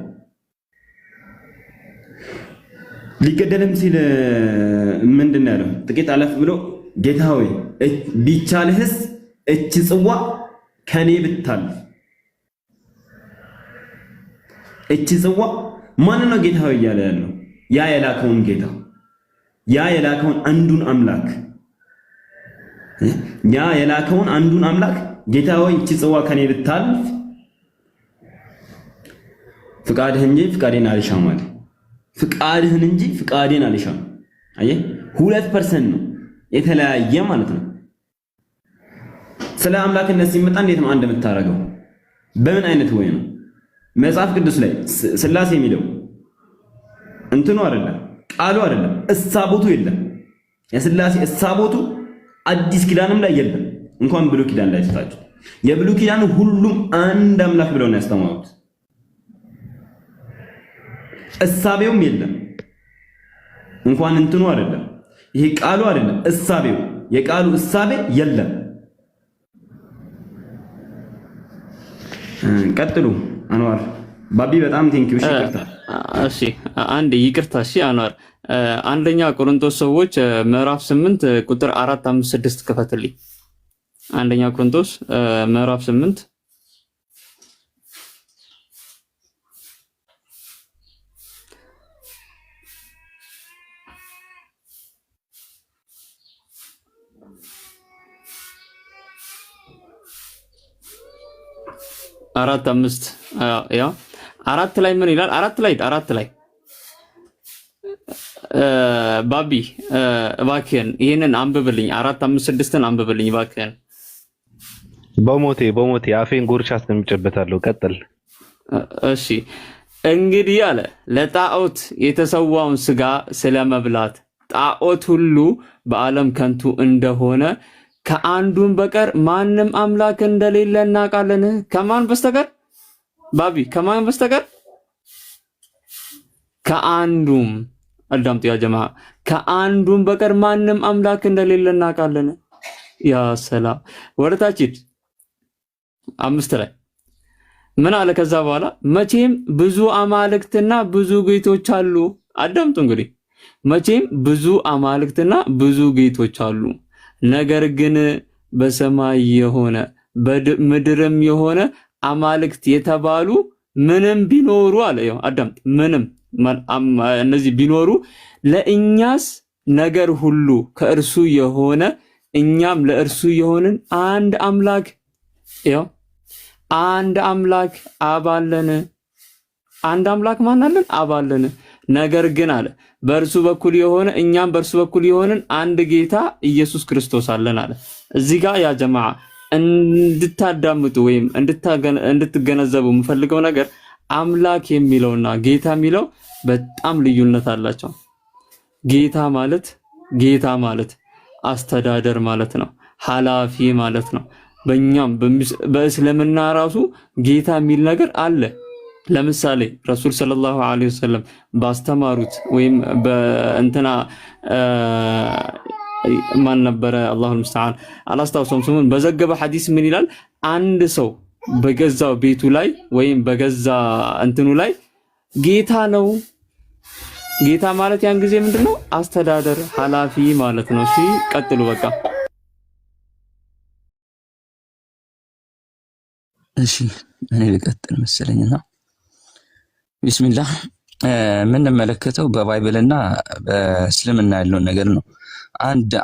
ሊገደልም ሲል ምንድን ነው ያለው? ጥቂት አለፍ ብሎ ጌታ ሆይ ቢቻልህስ እች ጽዋ ከኔ ብታልፍ። እች ጽዋ ማን ነው ጌታ ሆይ እያለ ያለው? ያ የላከውን ጌታ፣ ያ የላከውን አንዱን አምላክ፣ ያ የላከውን አንዱን አምላክ ጌታ ሆይ እች ጽዋ ከኔ ብታልፍ ፍቃድህ እንጂ ፍቃዴን አልሻም አለ። ፍቃድህን እንጂ ፍቃዴን አልሻም። አየህ 2% ነው የተለያየ ማለት ነው። ስለ አምላክነት ሲመጣ እንዴት ነው አንድ የምታረገው? በምን አይነት ወይ ነው? መጽሐፍ ቅዱስ ላይ ስላሴ የሚለው እንትኑ አይደለም፣ ቃሉ አይደለም፣ እሳቦቱ የለም። የስላሴ እሳቦቱ አዲስ ኪዳንም ላይ የለም። እንኳን ብሉይ ኪዳን ላይ ተታችሁ የብሉይ ኪዳን ሁሉም አንድ አምላክ ብለው ነው ያስተማሩት። እሳቤውም የለም። እንኳን እንትኑ አይደለም፣ ይሄ ቃሉ አይደለም፣ እሳቤው የቃሉ እሳቤ የለም። ቀጥሉ አንዋር ባቢ በጣም ቴንኪው። እሺ ይቅርታ፣ እሺ አንድ ይቅርታ። እሺ አንዋር አንደኛ ቆሮንቶስ ሰዎች ምዕራፍ 8 ቁጥር 4 5 6 ክፈትልኝ። አንደኛ ቆሮንቶስ ምዕራፍ 8 4 5 ያ 4 ላይ ምን ይላል? 4 ላይ ባቢ እባክህን ይሄንን አንብብልኝ። 4 5 6ን አንብብልኝ እባክህን። በሞቴ አፌን ጎርቻ አስቀምጬበታለሁ። ቀጥል። እሺ እንግዲህ አለ ለጣዖት የተሰዋውን ስጋ ስለመብላት ጣዖት ሁሉ በዓለም ከንቱ እንደሆነ ከአንዱም በቀር ማንም አምላክ እንደሌለ እናውቃለን። ከማን በስተቀር ባቢ? ከማን በስተቀር? ከአንዱም አዳምጡ ያ ጀማ፣ ከአንዱም በቀር ማንም አምላክ እንደሌለ እናውቃለን። ያ ሰላም። ወደታች ሂድ 5 ላይ ምን አለ? ከዛ በኋላ መቼም ብዙ አማልክትና ብዙ ጌቶች አሉ። አዳምጡ እንግዲህ መቼም ብዙ አማልክትና ብዙ ጌቶች አሉ፣ ነገር ግን በሰማይ የሆነ በምድርም የሆነ አማልክት የተባሉ ምንም ቢኖሩ አለ። ያው አዳምጥ፣ ምንም እነዚህ ቢኖሩ ለእኛስ ነገር ሁሉ ከእርሱ የሆነ እኛም ለእርሱ የሆንን አንድ አምላክ ያው አንድ አምላክ አብ አለን። አንድ አምላክ ማን አለን? አብ አለን። ነገር ግን አለ በእርሱ በኩል የሆነ እኛም በእርሱ በኩል የሆንን አንድ ጌታ ኢየሱስ ክርስቶስ አለን አለ። እዚህ ጋር ያ ጀማዓ እንድታዳምጡ ወይም እንድትገነዘቡ የምፈልገው ነገር አምላክ የሚለውና ጌታ የሚለው በጣም ልዩነት አላቸው። ጌታ ማለት አስተዳደር ማለት ነው፣ ኃላፊ ማለት ነው። በእኛም በእስልምና ራሱ ጌታ የሚል ነገር አለ። ለምሳሌ ረሱል ሰለላሁ ዐለይሂ ወሰለም ባስተማሩት ወይም በእንትና ማን ነበረ አላሁ ልሙስተዓን አላስታውሰውም ስሙን በዘገበ ሐዲስ ምን ይላል? አንድ ሰው በገዛው ቤቱ ላይ ወይም በገዛ እንትኑ ላይ ጌታ ነው። ጌታ ማለት ያን ጊዜ ምንድነው? አስተዳደር ኃላፊ ማለት ነው። እሺ ቀጥሉ በቃ። እሺ እኔ ልቀጥል መሰለኝና ቢስሚላህ የምንመለከተው በባይብልና በእስልምና ያለውን ነገር ነው።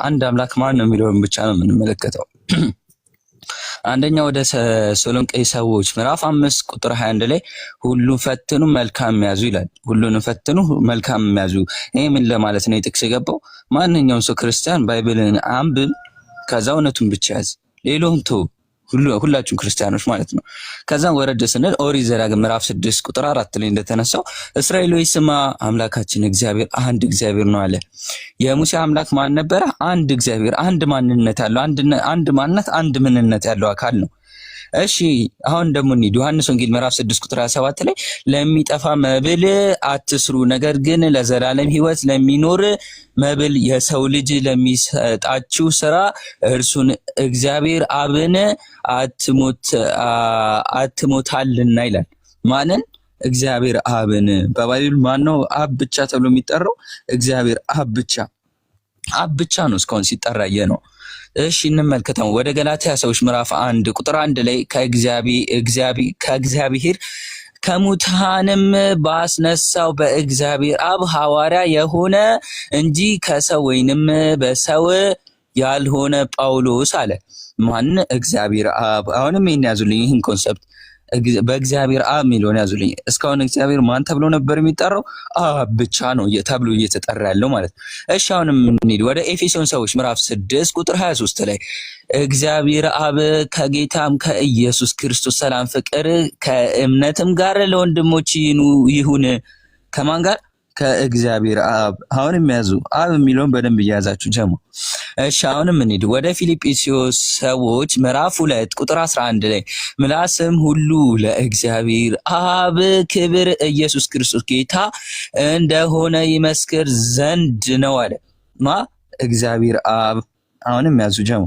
አንድ አምላክ ማን ነው የሚለውን ብቻ ነው የምንመለከተው። አንደኛ ወደ ተሰሎንቄ ሰዎች ምዕራፍ 5 ቁጥር 21 ላይ ሁሉን ፈትኑ መልካም ያዙ ይላል። ሁሉን ፈትኑ መልካም ያዙ። ይሄ ምን ለማለት ነው? ጥቅስ የገባው ማንኛውም ሰው ክርስቲያን ባይብልን አንብብ፣ ከዛ እውነቱን ብቻ ያዝ፣ ሌላውን ተው። ሁላችሁም ክርስቲያኖች ማለት ነው። ከዛም ወረደ ስንል ኦሪት ዘዳግም ምዕራፍ 6 ቁጥር 4 ላይ እንደተነሳው እስራኤል ሆይ ስማ አምላካችን እግዚአብሔር አንድ እግዚአብሔር ነው አለ። የሙሴ አምላክ ማን ነበረ? አንድ እግዚአብሔር፣ አንድ ማንነት ያለው አንድ ማንነት አንድ ምንነት ያለው አካል ነው። እሺ አሁን ደግሞ እንሂድ ዮሐንስ ወንጌል ምዕራፍ 6 ቁጥር 27 ላይ ለሚጠፋ መብል አትስሩ፣ ነገር ግን ለዘላለም ሕይወት ለሚኖር መብል የሰው ልጅ ለሚሰጣችሁ ስራ እርሱን እግዚአብሔር አብን አትሞታልና ይላል። ማንን? እግዚአብሔር አብን በባይብል ማነው አብ ብቻ ተብሎ የሚጠራው? እግዚአብሔር አብ ብቻ ነው እስካሁን ሲጠራ ነው። እሺ እንመልከተው። ወደ ገላትያ ሰዎች ምዕራፍ 1 ቁጥር 1 ላይ ከእግዚአብሔር ከሙታንም ባስነሳው በእግዚአብሔር አብ ሐዋርያ የሆነ እንጂ ከሰው ወይንም በሰው ያልሆነ ጳውሎስ አለ። ማን? እግዚአብሔር አብ። አሁንም ይሄን ያዙልኝ፣ ይህን ኮንሰፕት በእግዚአብሔር አብ የሚለውን ያዙልኝ። እስካሁን እግዚአብሔር ማን ተብሎ ነበር የሚጠራው? አብ ብቻ ነው ተብሎ እየተጠራ ያለው ማለት ነው። እሺ አሁንም እንሂድ ወደ ኤፌሶን ሰዎች ምዕራፍ 6 ቁጥር 23 ላይ እግዚአብሔር አብ ከጌታም ከኢየሱስ ክርስቶስ ሰላም ፍቅር ከእምነትም ጋር ለወንድሞች ይሁን። ከማን ጋር? ከእግዚአብሔር አብ። አሁንም ያዙ፣ አብ የሚለውን በደንብ እያያዛችሁ ጀሙ። እሺ አሁንም እንሂድ ወደ ፊልጵስዩስ ሰዎች ምዕራፍ 2 ቁጥር 11 ላይ ምላስም ሁሉ ለእግዚአብሔር አብ ክብር ኢየሱስ ክርስቶስ ጌታ እንደሆነ ይመስክር ዘንድ ነው አለ። እግዚአብሔር አብ። አሁንም ያዙ ጀሙ።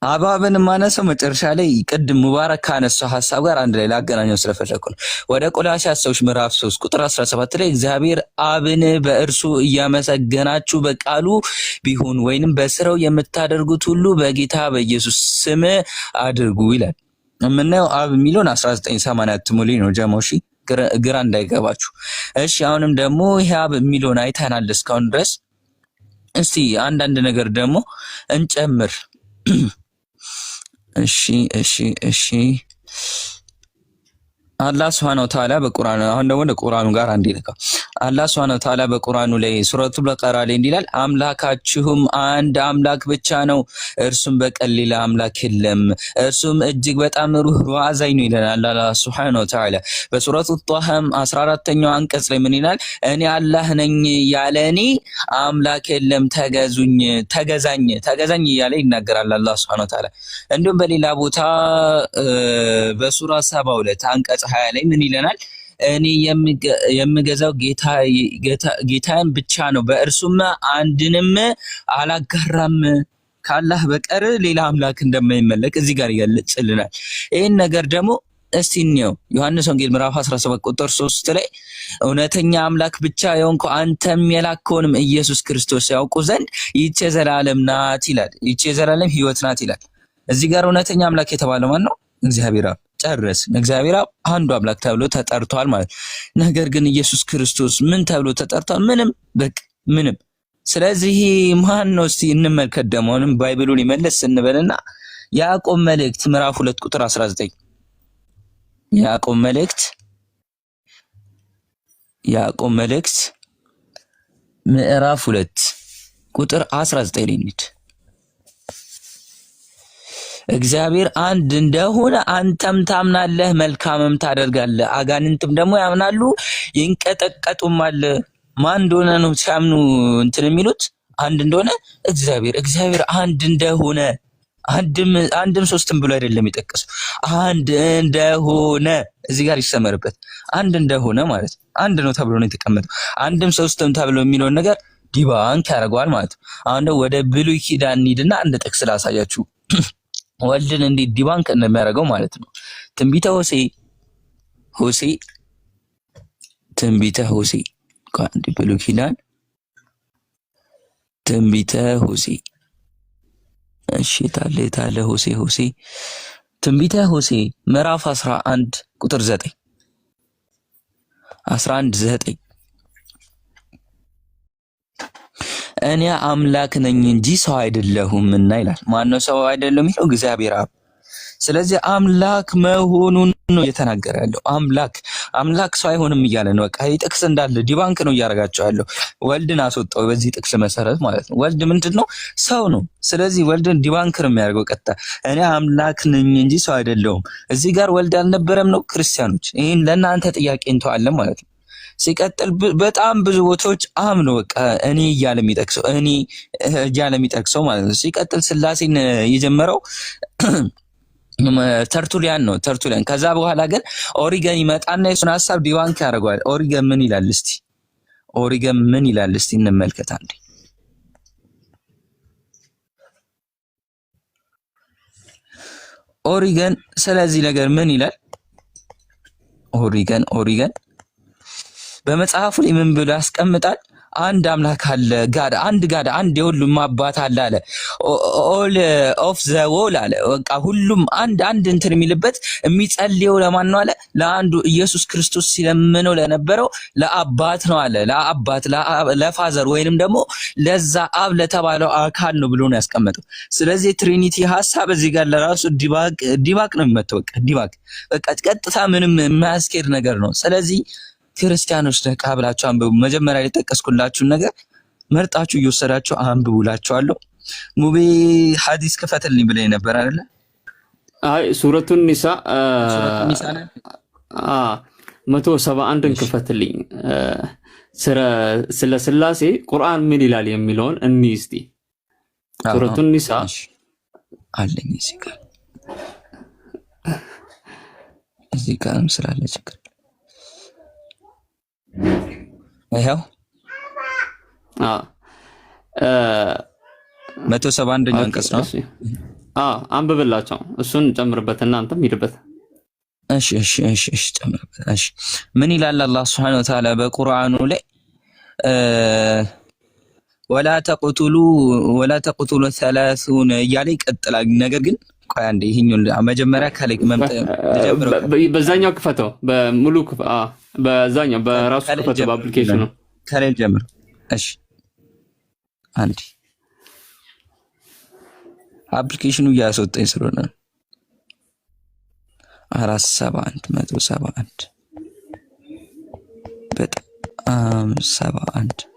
አባብን ማነሰው መጨረሻ ላይ ቅድም ሙባረክ ካነሳው ሐሳብ ጋር አንድ ላይ ላገናኘው ስለፈለኩ ነው። ወደ ቆላስይስ ሰዎች ምዕራፍ 3 ቁጥር 17 ላይ እግዚአብሔር አብን በእርሱ እያመሰገናችሁ በቃሉ ቢሆን ወይንም በስራው የምታደርጉት ሁሉ በጌታ በኢየሱስ ስም አድርጉ ይላል። የምናየው አብ የሚለውን 1980 ሙሉ ነው ጀማው። እሺ ግራ እንዳይገባችሁ። እሺ አሁንም ደግሞ ይሄ አብ የሚለውን አይተናል እስካሁን ድረስ። እስቲ አንዳንድ ነገር ደግሞ እንጨምር። እሺ አላህ Subhanahu Wa Ta'ala በቁርአኑ አሁን ደግሞ ለቁርአኑ ጋር አንድ ይልካው። አላህ Subhanahu Wa Ta'ala በቁርአኑ ላይ ሱረቱል በቀራ ላይ እንዲላል አምላካችሁም አንድ አምላክ ብቻ ነው፣ እርሱም በቀር ሌላ አምላክ የለም፣ እርሱም እጅግ በጣም ሩህሩህ አዛኝ ነው ይላል አላህ Subhanahu Wa Ta'ala። በሱረቱ ጧሃም 14ኛው አንቀጽ ላይ ምን ይላል? እኔ አላህ ነኝ ያለ እኔ አምላክ የለም፣ ተገዛኝ እያለ ይናገራል አላህ Subhanahu Wa Ta'ala። እንዲሁም በሌላ ቦታ በሱራ 72 አንቀጽ 20 ላይ ምን ይለናል? እኔ የምገዛው ጌታን ብቻ ነው፣ በእርሱም አንድንም አላጋራም፣ ካላህ በቀር ሌላ አምላክ እንደማይመለክ እዚህ ጋር ይገልጽልናል። ይህን ነገር ደግሞ እስቲ እንየው። ዮሐንስ ወንጌል ምዕራፍ 17 ቁጥር 3 ላይ እውነተኛ አምላክ ብቻ የሆንከው አንተም የላከውንም ኢየሱስ ክርስቶስ ያውቁ ዘንድ ይህች የዘላለም ናት ይላል። ይህች የዘላለም ሕይወት ናት ይላል። እዚህ ጋር እውነተኛ አምላክ የተባለው ማን ነው? እግዚአብሔር አብ። ጨረስ። እግዚአብሔር አብ አንዱ አምላክ ተብሎ ተጠርቷል ማለት። ነገር ግን ኢየሱስ ክርስቶስ ምን ተብሎ ተጠርቷል? ምንም። ስለዚህ ማን ነው? እስቲ እንመልከት። ደሞንም ባይብሉን ይመለስ እንበልና ያዕቆብ መልእክት ምዕራፍ 2 ቁጥር 19 ያዕቆብ መልእክት ምዕራፍ 2 ቁጥር 19 እንሂድ። እግዚአብሔር አንድ እንደሆነ አንተም ታምናለህ፣ መልካምም ታደርጋለህ። አጋንንትም ደግሞ ያምናሉ ይንቀጠቀጡማል። ማን እንደሆነ ነው ሲያምኑ እንትን የሚሉት? አንድ እንደሆነ እግዚአብሔር አንድ እንደሆነ አንድም ሶስትም ብሎ አይደለም የጠቀሰው፣ አንድ እንደሆነ እዚህ ጋር ይሰመርበት። አንድ እንደሆነ ማለት አንድ ነው ተብሎ ነው የተቀመጠው። አንድም ሶስትም ተብሎ የሚለውን ነገር ዲባንክ ያደርገዋል ማለት ነው። አሁን ደግሞ ወደ ብሉይ ኪዳን እንሂድና አንድ ጥቅስ ላሳያችሁ ወልድን እንዴት ዲባንክ እንደሚያደርገው ማለት ነው። ትንቢተ ሆሴዕ ቃንዲ ብሉይ ኪዳን ትንቢተ ሆሴዕ። እሺ ታለ ሆሴዕ ትንቢተ ሆሴዕ ምዕራፍ 11 ቁጥር 9 11:9 እኔ አምላክ ነኝ እንጂ ሰው አይደለሁምና ይላል። ማነው ሰው አይደለም ይለው? እግዚአብሔር አብ። ስለዚህ አምላክ መሆኑን ነው እየተናገረ ያለው። አምላክ ሰው አይሆንም እያለ ነው። በቃ ይህ ጥቅስ እንዳለ ዲባንክ ነው እያደረጋቸው ያለው። ወልድን አስወጣው በዚህ ጥቅስ መሰረት ማለት ነው። ወልድ ምንድነው? ሰው ነው። ስለዚህ ወልድን ዲባንክ ነው የሚያደርገው ቀጥታ። እኔ አምላክ ነኝ እንጂ ሰው አይደለሁም። እዚህ ጋር ወልድ አልነበረም ነው ክርስቲያኖች። ይሄን ለእናንተ ጥያቄ እንተዋለን ማለት ነው። ሲቀጥል በጣም ብዙ ቦታዎች አምኖ በቃ እኔ እያለ የሚጠቅሰው ማለት ነው። ሲቀጥል ስላሴን የጀመረው ተርቱሊያን ነው። ከዛ በኋላ ግን ኦሪገን ይመጣና የሱን ሐሳብ ዲባንክ ያደርገዋል። ኦሪገን ምን ይላል እስቲ እንመልከት አንዴ። ኦሪገን ስለዚህ ነገር ምን ይላል? ኦሪገን በመጽሐፉ ላይ ምን ብሎ ያስቀምጣል? አንድ አምላክ አለ፣ አንድ የሁሉም አባት አለ አለ። ኦል ኦፍ ዘ ዎል አለ። በቃ ሁሉም አንድ እንትን የሚልበት የሚጸልየው ለማን ነው አለ? ለአንዱ ኢየሱስ ክርስቶስ ሲለምነው ለነበረው ለአባት ነው አለ። ለፋዘር ወይንም ደግሞ ለዛ አብ ለተባለው አካል ነው ብሎ ነው ያስቀመጠው። ስለዚህ ትሪኒቲ ሐሳብ እዚህ ጋር ለራሱ ዲባቅ ነው የሚመጣው። በቃ ቀጥታ ምንም የማያስኬድ ነገር ነው። ስለዚህ ክርስቲያኖች ደቃ ብላችሁ አንብቡ። መጀመሪያ ላይ ተጠቀስኩላችሁ ነገር መርጣችሁ እየወሰዳችሁ አንብቡላችኋለሁ። ሙቤ ሐዲስ ክፈትልኝ ብለኝ ነበር አይደለ? አይ ሱረቱን ኒሳ 171ን ክፈትልኝ። ስለ ስላሴ ቁርአን ምን ይላል የሚለውን እንይ እስቲ። ሱረቱን ኒሳ አለኝ እዚህ ጋር ስላለ ችግር ይሄው 171ኛው አንቀጽ ነው። አንብብላቸው፣ እሱን ጨምርበት፣ እናንተም ሂድበት። እሺ ጨምርበት። እሺ ምን ይላል አላህ Subhanahu Wa Ta'ala በቁርአኑ ላይ ወላ ተቅቱሉ 30 እያለ ይቀጥላል። ነገር ግን ቆይ አንዴ ይሄኛው መጀመሪያ ከላይ በዛኛው ክፈተው፣ በሙሉ በዛኛው በራሱ ክፈተው፣ በአፕሊኬሽኑ ከላይ ጀምር። እሺ አንዴ አፕሊኬሽኑ እያስወጣኝ ስለሆነ 171 በጣም 71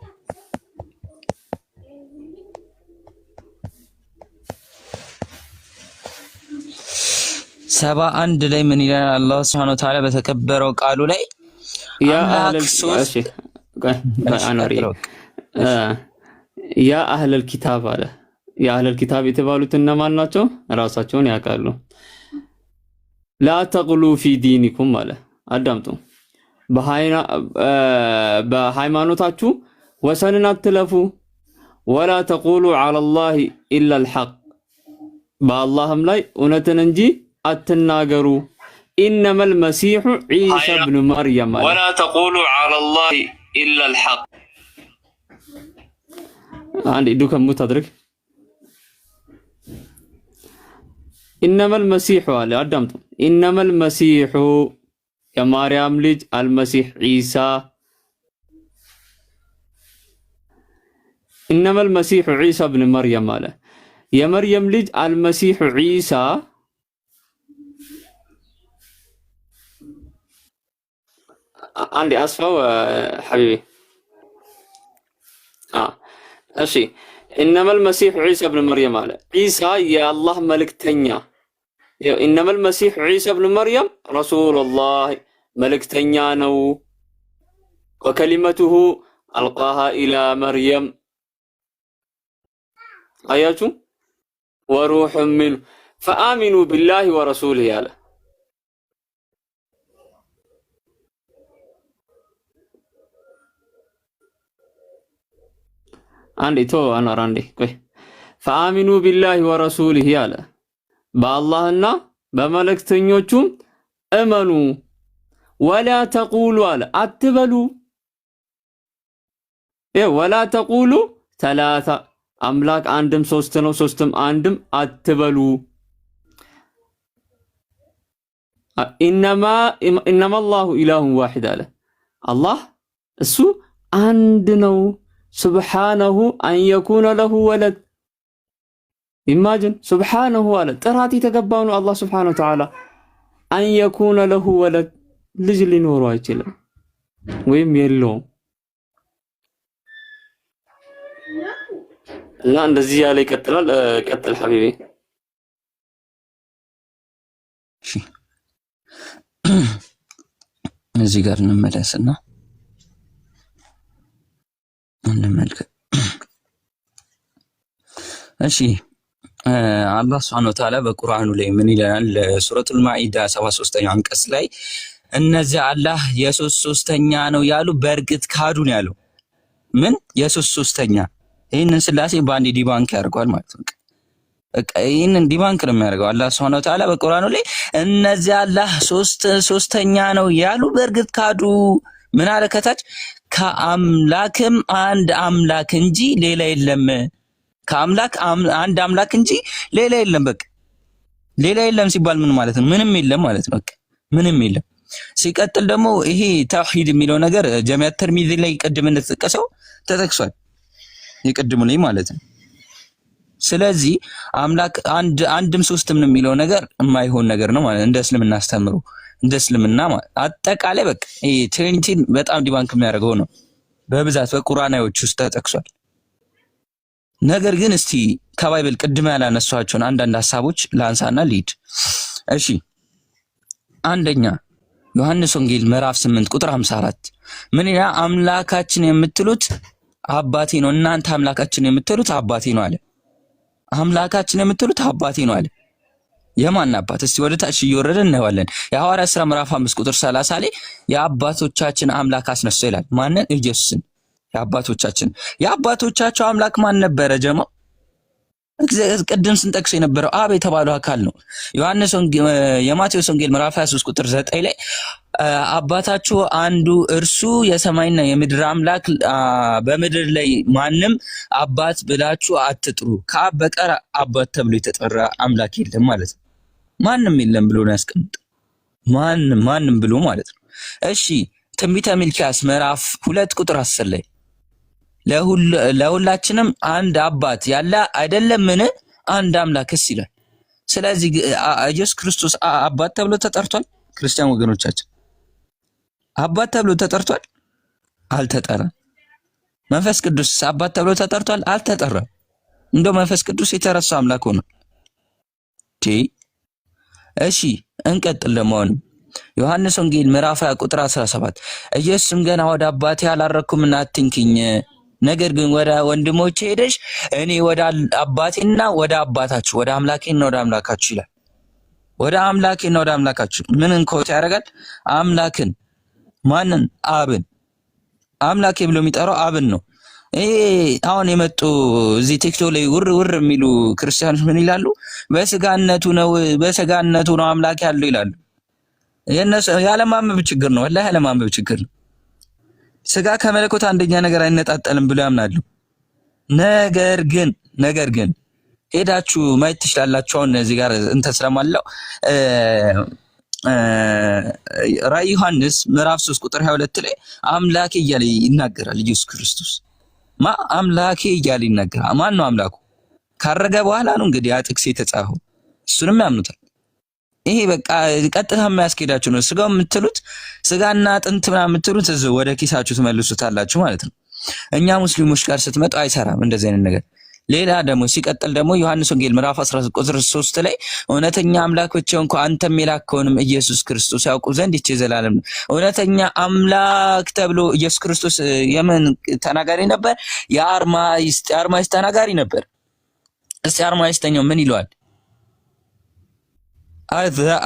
ላይ ምን ይላል አላህ Subhanahu Wa Ta'ala በተከበረው ቃሉ ላይ ያ አህለል ኪታብ አለ። ያ አህለል ኪታብ የተባሉት እነማን ናቸው? ራሳቸውን ያውቃሉ። ላ ተቅሉ ፊ ዲኒኩም አለ። አዳምጡ። በሃይማኖታችሁ ወሰንን አትለፉ። ወላ ተቁሉ ዐለላሂ ኢላል ሐቅ፣ በአላህም ላይ እውነትን እንጂ አትናገሩ። ኢነመል መሲሑ ዒሳ ብኑ መርየም አለ። ወላ ተቁሉ ዐለላሂ ኢላል ሐቅ። አንዴ ዱከም ሙት አድርግ። ኢነመል መሲሑ አለ። አዳምጡ። ኢነመል መሲሑ የማርያም ልጅ አልመሲህ ዒሳ ኢነመል መሲሑ ዒሳ ብኑ መርየም አለ። የመርየም ልጅ አልመሲሑ ዒሳ አንዴ አስፋው ሐቢቢ እሺ ኢነመል መሲሑ ዒሳ ብኑ መርየም አለ። ዒሳ የአላህ መልእክተኛ። ኢነመል መሲሑ ዒሳ ብኑ መርየም ረሱሉላህ መልእክተኛ ነው። ወከሊመቱሁ አልቃሃ ኢላ መርየም አያችሁ ወሩሕ ሚንሁ ፈአሚኑ ቢላሂ ወረሱሊሂ አለ። አንዴ አናራ አንዴ ቆይ ፈአሚኑ ቢላሂ ወረሱሊሂ አለ። በአላህና በመልእክተኞቹም እመኑ። ወላ ተቁሉ አለ አትበሉ። ወላ ተቁሉ ሰላሳ አምላክ አንድም ሶስት ነው፣ ሶስትም አንድም አትበሉ። ኢነማ አላሁ ኢላሁን ዋሂድ አለ። አላህ እሱ አንድ ነው። ሱብሓነሁ አን የኩነ ለሁ ወለድ። ኢማጅን ሱብሓነሁ አለ ጥራት የተገባው ነው አላህ ሱብሓነሁ ወተዓላ። አን የኩነ ለሁ ወለድ ልጅ ሊኖረው አይችልም ወይም የለውም። እና እንደዚህ ያለ ይቀጥላል። ቀጥል ሐቢቢ። እዚህ ጋር እንመለስና እንመልከት። እሺ አላህ Subhanahu Wa Ta'ala በቁርአኑ ላይ ምን ይላል? ሱረቱል ማኢዳ 73ኛው አንቀጽ ላይ እነዚህ አላህ የ3ኛ ነው ያሉ በእርግጥ ካዱ ነው ያለው። ምን የ3ኛ? ይሄንን ስላሴ በአንድ ዲባንክ ያርጓል ማለት ነው። በቃ ይህንን ዲባንክ ነው የሚያደርገው። አላህ ሱብሓነሁ ወተዓላ በቁርአኑ ላይ እነዚህ አላህ ሶስተኛ ነው ያሉ በእርግጥ ካዱ። ምን አለ ከታች? ከአምላክም አንድ አምላክ እንጂ ሌላ የለም። ከአምላክ አንድ አምላክ እንጂ ሌላ የለም። በቃ ሌላ የለም ሲባል ምን ማለት ነው? ምንም የለም ማለት ነው። በቃ ምንም የለም። ሲቀጥል ደግሞ ይሄ ተውሂድ የሚለው ነገር ጀሚዓ ተርሚዚ ላይ ቅድም እንደተጠቀሰው ተጠቅሷል። የቅድሙ ላይ ማለት ነው። ስለዚህ አምላክ አንድም ሶስትም ነው የሚለው ነገር የማይሆን ነገር ነው ማለት እንደ እስልምና አስተምሮ እንደ እስልምና አጠቃላይ በቃ ይሄ ትሪኒቲን በጣም ዲባንክ የሚያደርገው ነው። በብዛት በቁርአናዎች ውስጥ ተጠቅሷል። ነገር ግን እስቲ ከባይብል ቅድም ያላነሷቸውን አንዳንድ ሐሳቦች ላንሳና ልሂድ። እሺ አንደኛ ዮሐንስ ወንጌል ምዕራፍ 8 ቁጥር 54 ምን ይላል? አምላካችን የምትሉት አባቴ ነው፣ እናንተ አምላካችን የምትሉት አባቴ ነው አለ። አምላካችን የምትሉት አባቴ ነው አለ። የማን አባት? እስቲ ወደ ታች እየወረደ እናየዋለን። የሐዋርያት ሥራ ምዕራፍ 5 ቁጥር 30 ላይ የአባቶቻችን አምላክ አስነሳው ይላል። ማንን? ኢየሱስን። የአባቶቻቸው አምላክ ማን ነበረ ጀማው? ቅድም ስንጠቅስ የነበረው አብ የተባለው አካል ነው። የማቴዎስ ወንጌል ምዕራፍ 23 ቁጥር 9 ላይ አባታችሁ አንዱ እርሱ የሰማይና የምድር አምላክ፣ በምድር ላይ ማንም አባት ብላችሁ አትጥሩ፣ ከአብ በቀር አባት ተብሎ የተጠራ አምላክ የለም ማለት ነው። ማንም የለም ብሎ ነው ያስቀምጠው። ማንም ብሎ ማለት ነው። እሺ ትንቢተ ሚልክያስ ምዕራፍ 2 ቁጥር 10 ላይ ለሁላችንም አንድ አባት ያለ አይደለምን? አንድ አምላክስ ይላል። ስለዚህ ኢየሱስ ክርስቶስ አባት ተብሎ ተጠርቷል። ክርስቲያን ወገኖቻችን አባት ተብሎ ተጠርቷል? አልተጠራም። መንፈስ ቅዱስ አባት ተብሎ ተጠርቷል? አልተጠራም። እንደው መንፈስ ቅዱስ የተረሳ አምላክ ሆነ። እሺ እንቀጥል። ለማውንም ዮሐንስ ወንጌል ምዕራፍ 20 ቁጥር 17 ኢየሱስም ገና ወደ አባቴ አላረኩምና አትንኪኝ፣ ነገር ግን ወደ ወንድሞቼ ሄደሽ እኔ ወደ አባቴና ወደ አባታችሁ ወደ አምላኬና ወደ አምላካችሁ ይላል። ወደ አምላኬና ወደ አምላካችሁ ምንን ኮት ያደርጋል? አምላክን። ማንን? አብን። አምላኬ ብሎ የሚጠራው አብን ነው። ይሄ አሁን የመጡ እዚህ ቲክቶክ ላይ ውር የሚሉ ክርስቲያኖች ምን ይላሉ? በስጋነቱ ነው አምላክ ያለው ይላሉ። የነሱ ያለማመብ ችግር ነው። ወላሂ ያለማመብ ችግር ነው። ስጋ ከመለኮት አንደኛ ነገር አይነጣጠልም ብሎ ያምናሉ። ነገር ግን ሄዳችሁ ማየት ትችላላችሁ። አሁን እዚህ ጋር እንትን ስለማለው ራዕይ ዮሐንስ ምዕራፍ 3 ቁጥር 22 ላይ አምላኬ እያለ ይናገራል ኢየሱስ ክርስቶስ። አምላኬ እያለ ይናገራል። ማን ነው አምላኩ? ካረገ በኋላ ነው እንግዲህ ያ ጥቅስ የተጻፈው። እሱንም ያምኑታል። ይሄ በቃ ቀጥታ የሚያስኬዳችሁ ነው። ስጋው የምትሉት ስጋና አጥንት ምናምን የምትሉት እዚህ ወደ ኪሳችሁ ትመልሱታላችሁ ማለት ነው። እኛ ሙስሊሞች ጋር ስትመጡ አይሰራም እንደዚህ አይነት ነገር። ሌላ ደግሞ ሲቀጥል ደግሞ ዮሐንስ ወንጌል ምዕራፍ 13 ቁጥር 3 ላይ እውነተኛ አምላክ ብቻ እንኳን አንተም የላከውንም ኢየሱስ ክርስቶስ ያውቁ ዘንድ ይህች ዘላለም እውነተኛ አምላክ ተብሎ ኢየሱስ ክርስቶስ የምን ተናጋሪ ነበር? የአርማይስጥ ተናጋሪ ነበር። እስቲ አርማይስጠኛው ምን ይለዋል?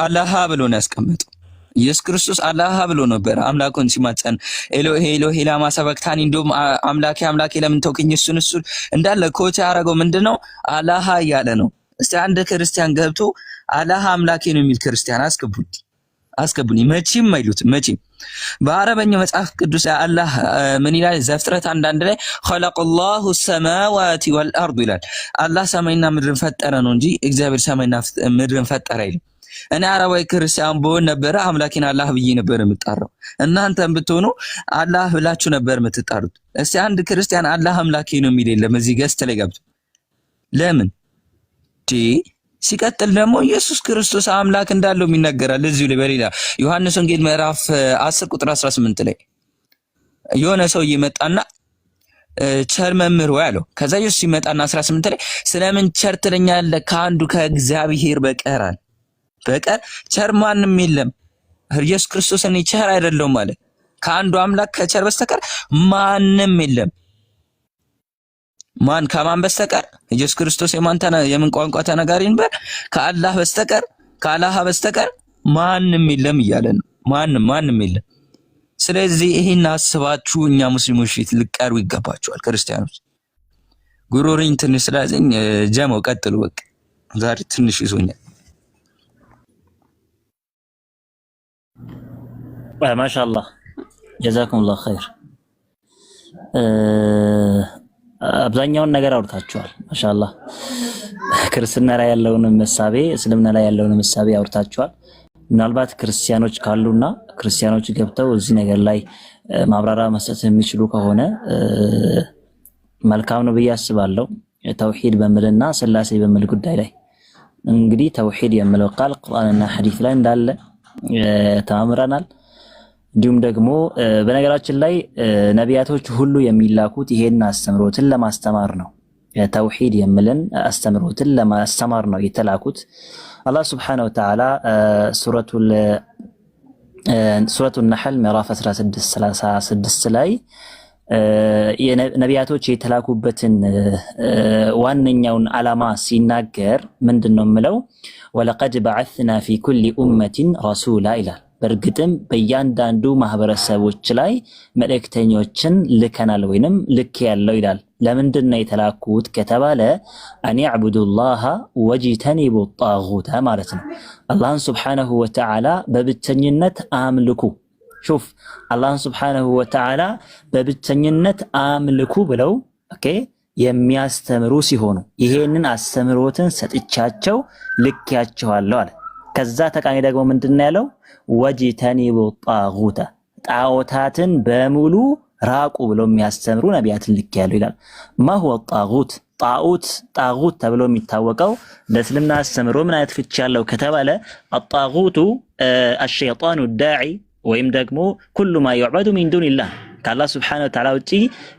አላህ ብሎ ነው ያስቀመጠው። ኢየሱስ ክርስቶስ አላህ ብሎ ነበር አምላኩን ሲማጸን ኤሎሄ ኤሎሄ ላማ ሰበክታኒ። እንደውም አምላኬ አምላኬ ለምን ተውከኝ? እሱን እንዳለ ኮች ያደረገው ምንድነው? አላህ እያለ ነው። እስቲ አንድ ክርስቲያን ገብቶ አላህ አምላኬ ነው የሚል ክርስቲያን አስገቡኝ። መቼም አይሉትም። መቼም በአረበኛው መጽሐፍ ቅዱስ አላህ ምን ይላል? ዘፍጥረት 1 ላይ ኸለቀላሁ ሰማዋቲ ወልአርድ ይላል። አላህ ሰማይና ምድርን ፈጠረ ነው እንጂ እግዚአብሔር ሰማይና ምድርን ፈጠረ አይልም። እኔ አረባዊ ክርስቲያን ብሆን ነበረ አምላኬን አላህ ብዬ ነበር የምጣራው። እናንተም ብትሆኑ አላህ ብላችሁ ነበር የምትጣሩት። እስቲ አንድ ክርስቲያን አላህ አምላኬ ነው የሚል የለም እዚህ ገስት ላይ ገብቶ ለምን? ሲቀጥል ደግሞ ኢየሱስ ክርስቶስ አምላክ እንዳለው ይናገራል እዚሁ ላይ በሌላ ዮሐንስ ወንጌል ምዕራፍ 10 ቁጥር 18 ላይ የሆነ ሰው ይመጣና ቸር መምህር ወይ አለው። ከዛ ኢየሱስ ይመጣና 18 ላይ ስለምን ቸር ትለኛለህ? ከአንዱ ከእግዚአብሔር በቀር ቸር ማንም የለም። ኢየሱስ ክርስቶስ እኔ ቸር አይደለሁም ማለት ከአንዱ አምላክ ከቸር በስተቀር ማንም የለም። ከማን በስተቀር? ኢየሱስ ክርስቶስ የምን ቋንቋ ተናጋሪ ነበር? ከአላህ በስተቀር ማንም የለም እያለ ነው። ማንም የለም። ስለዚህ ይሄን አስባችሁ እኛ ሙስሊሞች ፊት ልቀሩ ይገባችኋል። ክርስቲያኖች ጉሮሮኝ ትንሽ ስላዘኝ ጀመው ቀጥሉ በቃ ዛሬ ትንሽ ይዞኛል። ማሻአላህ ጀዛኩሙላህ ኸይር። አብዛኛውን ነገር አውርታችኋል። ማሻአላህ ክርስትና ላይ ያለውን መሳቤ፣ እስልምና ላይ ያለውን መሳቤ አውርታችኋል። ምናልባት ክርስቲያኖች ካሉና ክርስቲያኖች ገብተው እዚህ ነገር ላይ ማብራሪያ መስጠት የሚችሉ ከሆነ መልካም ነው ብዬ አስባለሁ። ተውሂድ በሚልና ስላሴ በሚል ጉዳይ ላይ እንግዲህ ተውሂድ የሚለው ቃል ቁርአንና ሐዲስ ላይ እንዳለ ተማምረናል። እንዲሁም ደግሞ በነገራችን ላይ ነቢያቶች ሁሉ የሚላኩት ይሄን አስተምሮትን ለማስተማር ነው። ተውሂድ የሚልን አስተምሮትን ለማስተማር ነው የተላኩት። አላህ ሱብሓነሁ ወተዓላ ሱረቱን ነሕል ምዕራፍ 16:36 ላይ ነቢያቶች የተላኩበትን ዋነኛውን ዓላማ ሲናገር ምንድነው የሚለው? ወለቀድ በዐስና ፊ ኩሊ ኡመቲን ረሱላ ይላል። በእርግጥም በእያንዳንዱ ማህበረሰቦች ላይ መልእክተኞችን ልከናል ወይንም ልክ ያለው ይላል። ለምንድን ነው የተላኩት ከተባለ አን ያዕቡዱላህ ወጅተኒቡ ጣጉተ ማለት ነው። አላህን ሱብሓነሁ ወተዓላ በብቸኝነት አምልኩ። ሹፍ አላህን ሱብሓነሁ ወተዓላ በብቸኝነት አምልኩ ብለው የሚያስተምሩ ሲሆኑ ይሄንን አስተምሮትን ሰጥቻቸው ልኬያቸዋለሁ አለ። ከዛ ተቃኒ ደግሞ ምንድነው ያለው? ወጅተኒቡ ጣጉተ ጣዖታትን በሙሉ ራቁ ብለው የሚያስተምሩ ነቢያትን ልኬያለሁ ይላል። ማሁወ ጣጉት? ጣጉት ተብሎ የሚታወቀው ለእስልምና አስተምሮ ምን አይነት ፍቺ ያለው ከተባለ አጣጉቱ አሸይጣኑ ዳዒ ወይም ደግሞ ኩሉ ማ ዩዕበዱ ሚን ዱኒላህ ከአላህ ሱብሓነሁ ወተዓላ ውጪ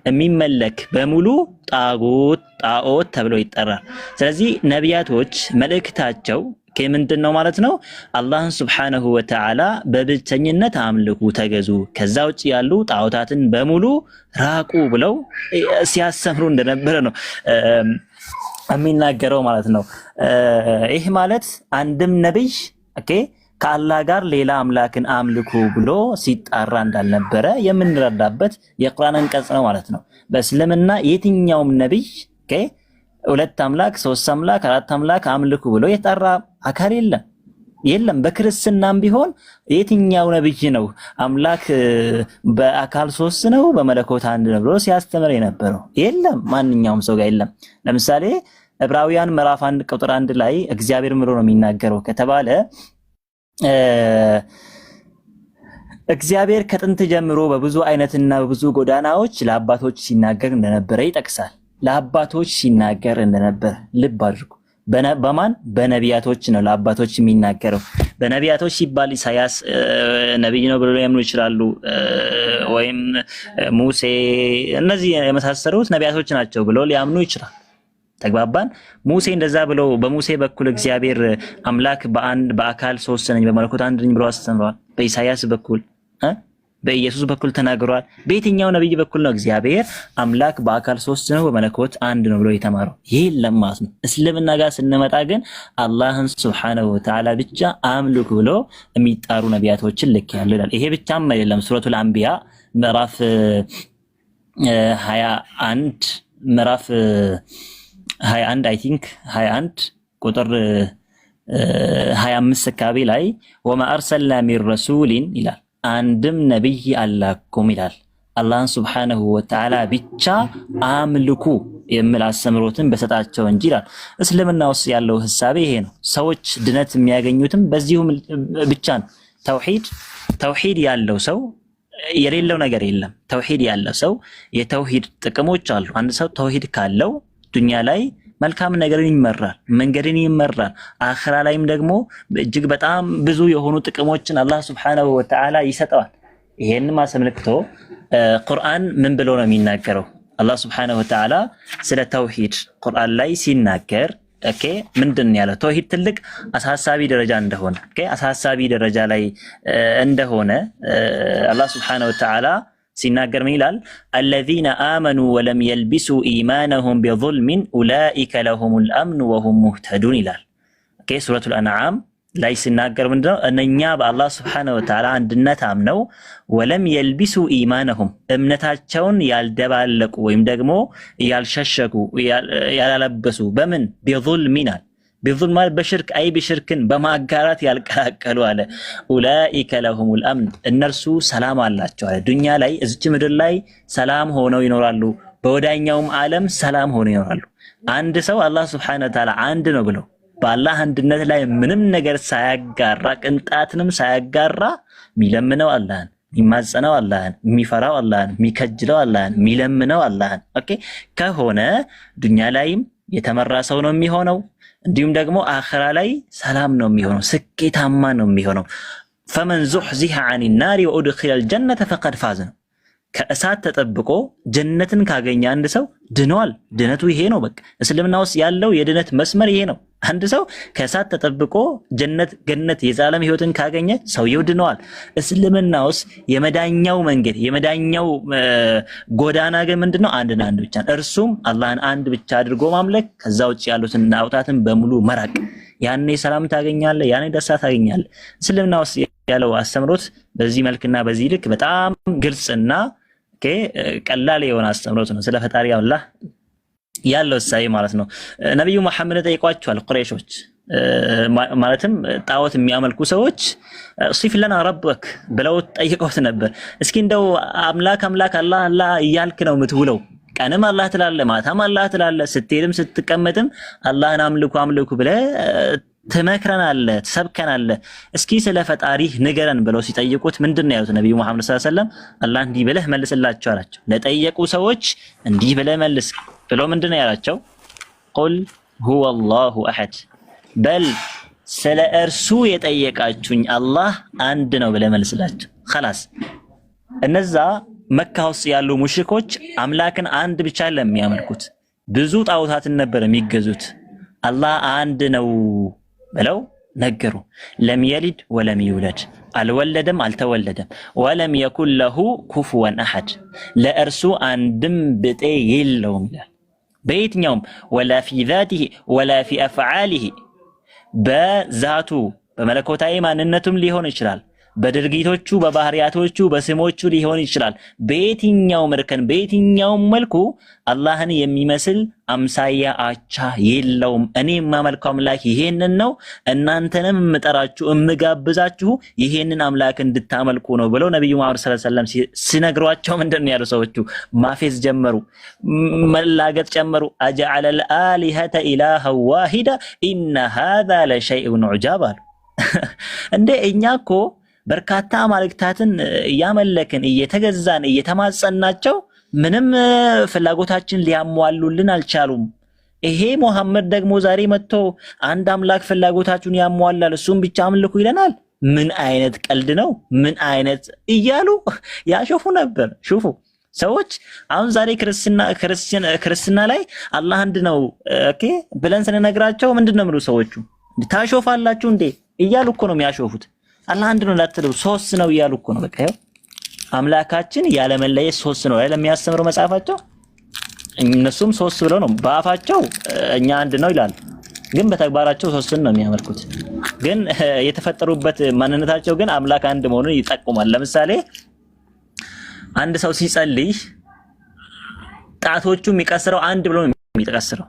የሚመለክ በሙሉ ጣዖት ተብሎ ይጠራል። ስለዚህ ነቢያቶች መልእክታቸው ምንድን ነው ማለት ነው? አላህን ሱብሓነሁ ወተዓላ በብቸኝነት አምልኩ፣ ተገዙ፣ ከዛ ውጪ ያሉ ጣዖታትን በሙሉ ራቁ ብለው ሲያስተምሩ እንደነበረ ነው የሚናገረው ማለት ነው። ይህ ማለት አንድም ነብይ ከአላህ ጋር ሌላ አምላክን አምልኩ ብሎ ሲጣራ እንዳልነበረ የምንረዳበት የቁርአን አንቀጽ ነው ማለት ነው። በእስልምና የትኛውም ነብይ ሁለት አምላክ፣ ሶስት አምላክ፣ አራት አምላክ አምልኩ ብሎ የጠራ አካል የለም። በክርስትናም ቢሆን የትኛው ነብይ ነው አምላክ በአካል ሶስት ነው በመለኮት አንድ ነው ብሎ ሲያስተምር የነበረው? የለም፣ ማንኛውም ሰው ጋር የለም። ለምሳሌ ዕብራውያን ምዕራፍ 1 ቁጥር 1 ላይ እግዚአብሔር ምሎ ነው የሚናገረው ከተባለ እግዚአብሔር ከጥንት ጀምሮ በብዙ አይነትና በብዙ ጎዳናዎች ለአባቶች ሲናገር እንደነበረ ይጠቅሳል። ለአባቶች ሲናገር እንደነበረ ልብ አድርጉ። በማን? በነቢያቶች ነው ለአባቶች የሚናገረው። በነቢያቶች ሲባል ኢሳያስ ነብይ ነው ብለው ያምኑ ይችላሉ፣ ወይም ሙሴ፣ እነዚህ የመሳሰሉት ነቢያቶች ናቸው ብለው ሊያምኑ ይችላል። ተግባባን? ሙሴ እንደዛ ብለው በሙሴ በኩል እግዚአብሔር አምላክ በአካል ሶስት ነኝ በመለኮት አንድ ነኝ ብሎ አስተምሯል። በኢሳያስ በኩል በኢየሱስ በኩል ተናግሯል። በየትኛው ነብይ በኩል ነው እግዚአብሔር አምላክ በአካል ሶስት ነው በመለኮት አንድ ነው ብሎ የተማረው? ይህ ለማት ነው። እስልምና ጋር ስንመጣ ግን አላህን ሱብሓነሁ ወተዓላ ብቻ አምልኩ ብሎ የሚጣሩ ነቢያቶችን ልኬያለሁ ይላል። ይሄ ብቻም አይደለም። ሱረቱል አንቢያ ምዕራፍ 21 ምዕራፍ 21 አይ ቲንክ 21 ቁጥር 25 አካባቢ ላይ ወማ አርሰልና ሚን ረሱሊን ይላል፣ አንድም ነብይ አላኩም ይላል። አላህን ሱብሓነሁ ወተዓላ ብቻ አምልኩ የሚል አስተምሮትን በሰጣቸው እንጂ ይላል። እስልምና ውስጥ ያለው ሐሳብ ይሄ ነው። ሰዎች ድነት የሚያገኙትም በዚሁ ብቻ ነው። ተውሂድ ያለው ሰው የሌለው ነገር የለም። ተውሂድ ያለው ሰው የተውሂድ ጥቅሞች አሉ። አንድ ሰው ተውሂድ ካለው ዱንያ ላይ መልካም ነገርን ይመራል፣ መንገድን ይመራል። አኺራ ላይም ደግሞ እጅግ በጣም ብዙ የሆኑ ጥቅሞችን አላህ ሱብሓነሁ ወተዓላ ይሰጠዋል። ይሄንን ማስመልክቶ ቁርአን ምን ብሎ ነው የሚናገረው? አላህ ሱብሓነሁ ወተዓላ ስለ ተውሂድ ቁርአን ላይ ሲናገር ምንድን ያለው? ተውሂድ ትልቅ አሳሳቢ ደረጃ እንደሆነ አሳሳቢ ደረጃ ላይ እንደሆነ አላህ ሱብሓነሁ ወተዓላ ሲናገር ምን ይላል? አለዚነ አመኑ ወለም የልቢሱ ኢማነሁም ቢዙልሚን ኡላኢከ ለሁሙል አምኑ ወሁም ሙህተዱን ይላል። ሱረቱል አንዓም ላይ ሲናገር ምንድነው? እነኛ በአላህ ሱብሓነሁ ወተዓላ አንድነት አምነው ወለም የልቢሱ ኢማነሁም እምነታቸውን ያልደባለቁ ወይም ደግሞ ያልሸሸጉ ያላለበሱ በምን ቢዙልሚን ቢዙልማት በሽርክ አይ ቢሽርክን በማጋራት ያልቀላቀሉ አለ ኡላኢከ ለሁሙል አምን እነርሱ ሰላም አላቸው አለ። ዱንያ ላይ እዚች ምድር ላይ ሰላም ሆነው ይኖራሉ፣ በወዳኛውም ዓለም ሰላም ሆነው ይኖራሉ። አንድ ሰው አላህ ሱብሓነሁ ወተዓላ አንድ ነው ብሎ በአላህ አንድነት ላይ ምንም ነገር ሳያጋራ ቅንጣትንም ሳያጋራ የሚለምነው አላህን፣ የሚማጸነው አላህን፣ የሚፈራው አላህን፣ የሚከጅለው አላህን፣ የሚለምነው አላህን ኦኬ ከሆነ ዱንያ ላይም የተመራ ሰው ነው የሚሆነው። እንዲሁም ደግሞ አኺራ ላይ ሰላም ነው የሚሆነው፣ ስኬታማ ነው የሚሆነው። ፈመን ዙሕዚሐ ዐኒ ናሪ ወኡድኺለል ጀነተ ፈቀድ ፋዝ ነው። ከእሳት ተጠብቆ ጀነትን ካገኘ አንድ ሰው ድኗል። ድነቱ ይሄ ነው። በቃ እስልምና ውስጥ ያለው የድነት መስመር ይሄ ነው። አንድ ሰው ከእሳት ተጠብቆ ገነት የዘላለም ህይወትን ካገኘ ሰውየው ድኗል። እስልምና ውስጥ የመዳኛው መንገድ የመዳኛው ጎዳና ግን ምንድነው? አንድና አንድ ብቻ ነው። እርሱም አላህን አንድ ብቻ አድርጎ ማምለክ፣ ከዛ ውጭ ያሉትን ጣዖታትን በሙሉ መራቅ። ያኔ ሰላም ታገኛለህ፣ ያኔ ደስታ ታገኛለህ። እስልምና ውስጥ ያለው አስተምሮት በዚህ መልክና በዚህ ልክ በጣም ግልጽና ቀላል የሆነ አስተምሮት ነው። ስለ ፈጣሪ አላህ ያለው ሳይ ማለት ነው። ነብዩ መሐመድ ጠይቋቸዋል ቁረይሾች ማለትም ጣዖት የሚያመልኩ ሰዎች ሲፍ ለና ረበክ ብለው ጠይቀውት ነበር። እስኪ እንደው አምላክ አላህ እያልክ ነው የምትውለው? ቀንም አላህ ትላለህ፣ ማታም አላህ ትላለህ፣ ስትሄድም ስትቀመጥም አላህን አምልኩ ብለህ ትመክረናለህ፣ ትሰብከናለህ። እስኪ ስለ ፈጣሪህ ንገረን ብለው ሲጠይቁት ምንድነው ያሉት ነብዩ መሐመድ ሰለላሁ ዐለይሂ ወሰለም? አላህ እንዲህ ብለህ መልስላቸው አላቸው። ለጠየቁ ሰዎች እንዲህ ብለህ መልስ ብለው ምንድነው ያላቸው? ቁል ሁወ አላሁ አሐድ፣ በል ስለ እርሱ የጠየቃችሁኝ አላህ አንድ ነው ብለህ መልስላቸው። خلاص እነዛ መካ ውስጥ ያሉ ሙሽሪኮች አምላክን አንድ ብቻ ለሚያመልኩት ብዙ ጣዖታትን ነበር የሚገዙት። አላህ አንድ ነው ብለው ነገሩ። ለም የሊድ ወለም ይውለድ፣ አልወለደም አልተወለደም። ወለም የኩን ለሁ ኩፍወን አሐድ፣ ለእርሱ አንድም ብጤ የለውም ይላል። በየትኛውም ወላ ፊ ዛቲሂ ወላ ፊ አፍዓሊሂ፣ በዛቱ በመለኮታዊ ማንነቱም ሊሆን ይችላል፣ በድርጊቶቹ በባህሪያቶቹ በስሞቹ ሊሆን ይችላል። በየትኛው እርከን በየትኛው መልኩ አላህን የሚመስል አምሳያ አቻ የለውም። እኔ የማመልከው አምላክ ይሄንን ነው፣ እናንተንም የምጠራችሁ የምጋብዛችሁ ይሄንን አምላክ እንድታመልኩ ነው ብለው ነብዩ መሐመድ ሰለላሁ ዐለይሂ ወሰለም ሲነግሯቸው ምንድነው ያሉ? ሰዎቹ ማፌዝ ጀመሩ፣ መላገጥ ጀመሩ። አጀዐለል አሊሀተ ኢላሀ ዋሂዳ ኢነ ሃዛ ለሸይኡን ዑጃብ አሉ። እንደ እኛ እኮ በርካታ አማልክታትን እያመለክን እየተገዛን እየተማጸናቸው ምንም ፍላጎታችን ሊያሟሉልን አልቻሉም። ይሄ ሙሐመድ ደግሞ ዛሬ መጥቶ አንድ አምላክ ፍላጎታችሁን ያሟላል እሱም ብቻ አምልኩ ይለናል። ምን አይነት ቀልድ ነው? ምን አይነት እያሉ ያሾፉ ነበር። ሹፉ ሰዎች አሁን ዛሬ ክርስትና ላይ አላህ አንድ ነው ኦኬ ብለን ስንነግራቸው ምንድነው የሚሉ ሰዎቹ? ታሾፋላችሁ እንዴ እያሉ እኮ ነው የሚያሾፉት። አላህ አንድ ነው እንዳትሉ ሶስት ነው እያሉ እኮ ነው። በቃ ያው አምላካችን ያለ መለየት ሶስት ነው አይደል የሚያስተምረው መጽሐፋቸው። እነሱም ሶስት ብለው ነው በአፋቸው እኛ አንድ ነው ይላሉ፣ ግን በተግባራቸው ሶስትን ነው የሚያመልኩት። ግን የተፈጠሩበት ማንነታቸው ግን አምላክ አንድ መሆኑን ይጠቁማል። ለምሳሌ አንድ ሰው ሲጸልይ ጣቶቹ የሚቀስረው አንድ ብሎ ነው የሚቀስረው፣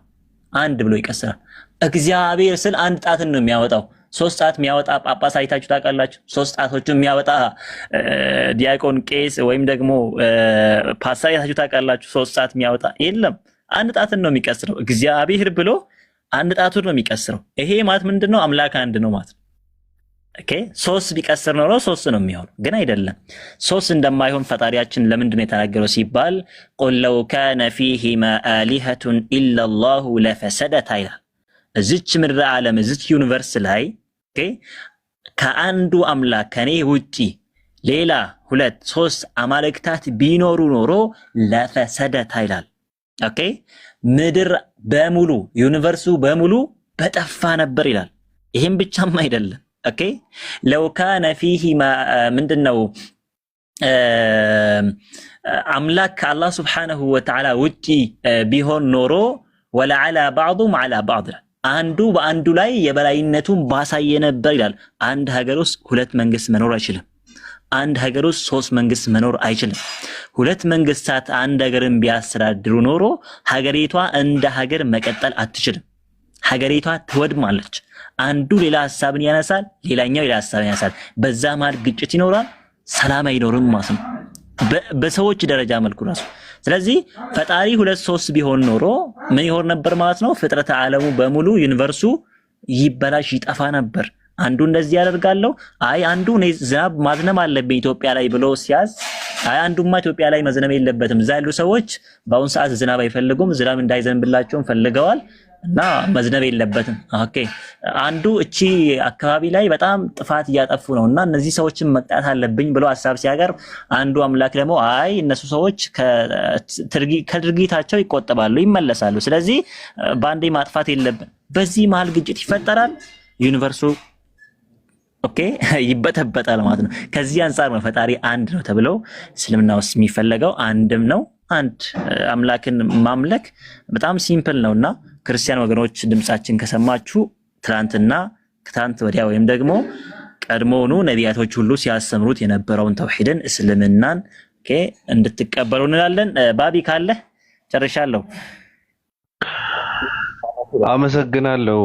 አንድ ብሎ ይቀስራል። እግዚአብሔር ስል አንድ ጣትን ነው የሚያወጣው። ሶስት ጣት የሚያወጣ ጳጳስ አይታችሁ ታውቃላችሁ? ሶስት ጣቶችን የሚያወጣ ዲያቆን፣ ቄስ ወይም ደግሞ ፓስተር አይታችሁ ታውቃላችሁ? ሶስት ጣት የሚያወጣ የለም። አንድ ጣትን ነው የሚቀስረው። እግዚአብሔር ብሎ አንድ ጣቱን ነው የሚቀስረው። ይሄ ማለት ምንድነው? አምላክ አንድ ነው ማለት ነው። ኦኬ ሶስት ቢቀስር ኖሮ ሶስት ነው የሚሆነው፣ ግን አይደለም። ሶስት እንደማይሆን ፈጣሪያችን ለምንድነው የተናገረው ሲባል ቁል ለው ካነ ፊሂማ አሊሀቱን ኢለላሁ ለፈሰደታ ይላል። እዚች ምድር ዓለም እዚች ዩኒቨርስ ላይ ከአንዱ አምላክ ከኔ ውጪ ሌላ ሁለት ሶስት አማልክታት ቢኖሩ ኖሮ ለፈሰደታ ይላል። ኦኬ ምድር በሙሉ ዩኒቨርሱ በሙሉ በጠፋ ነበር ይላል። ይሄም ብቻም አይደለም። ኦኬ ለው ካነ ፊሂማ ምንድነው አምላክ ከአላህ ሱብሓነሁ ወተዓላ ውጪ ቢሆን ኖሮ ወለዐላ ባዕዱም ዐላ ባዕድ አንዱ በአንዱ ላይ የበላይነቱን ባሳየ ነበር ይላል። አንድ ሀገር ውስጥ ሁለት መንግስት መኖር አይችልም። አንድ ሀገር ውስጥ ሶስት መንግስት መኖር አይችልም። ሁለት መንግስታት አንድ ሀገርን ቢያስተዳድሩ ኖሮ ሀገሪቷ እንደ ሀገር መቀጠል አትችልም። ሀገሪቷ ትወድማለች። አንዱ ሌላ ሐሳብን ያነሳል፣ ሌላኛው ሌላ ሐሳብን ያነሳል። በዛ መሃል ግጭት ይኖራል፣ ሰላም አይኖርም ማለት ነው በሰዎች ደረጃ መልኩ ራሱ። ስለዚህ ፈጣሪ 2-3 ቢሆን ኖሮ ምን ይሆን ነበር ማለት ነው? ፍጥረተ ዓለሙ በሙሉ ዩኒቨርሱ ይበላሽ ይጠፋ ነበር። አንዱ እንደዚህ ያደርጋለሁ፣ አይ አንዱ እኔ ዝናብ ማዝነብ አለብኝ ኢትዮጵያ ላይ ብሎ ሲያዝ፣ አይ አንዱማ ኢትዮጵያ ላይ መዝነብ የለበትም። እዛ ያሉ ሰዎች በአሁን ሰዓት ዝናብ አይፈልጉም፣ ዝናብ እንዳይዘንብላቸውም ፈልገዋል እና መዝነብ የለበትም። ኦኬ አንዱ እቺ አካባቢ ላይ በጣም ጥፋት እያጠፉ ነውና እነዚህ ሰዎችን መቅጣት አለብኝ ብሎ ሐሳብ ሲያቀርብ፣ አንዱ አምላክ ደግሞ አይ እነሱ ሰዎች ከድርጊታቸው ይቆጠባሉ፣ ይመለሳሉ፣ ስለዚህ በአንዴ ማጥፋት የለብን። በዚህ መሃል ግጭት ይፈጠራል፣ ዩኒቨርሱ ኦኬ ይበተበታል ማለት ነው። ከዚህ አንፃር ነው ፈጣሪ አንድ ነው ተብለው እስልምና ውስጥ የሚፈለገው አንድም ነው። አንድ አምላክን ማምለክ በጣም ሲምፕል ነውና ክርስቲያን ወገኖች ድምጻችን ከሰማችሁ ትናንትና ከትናንት ወዲያ ወይም ደግሞ ቀድሞውኑ ነቢያቶች ሁሉ ሲያስተምሩት የነበረውን ተውሂድን እስልምናን ኦኬ እንድትቀበሉ እንላለን። ባቢ ካለ ጨርሻለሁ። አመሰግናለሁ።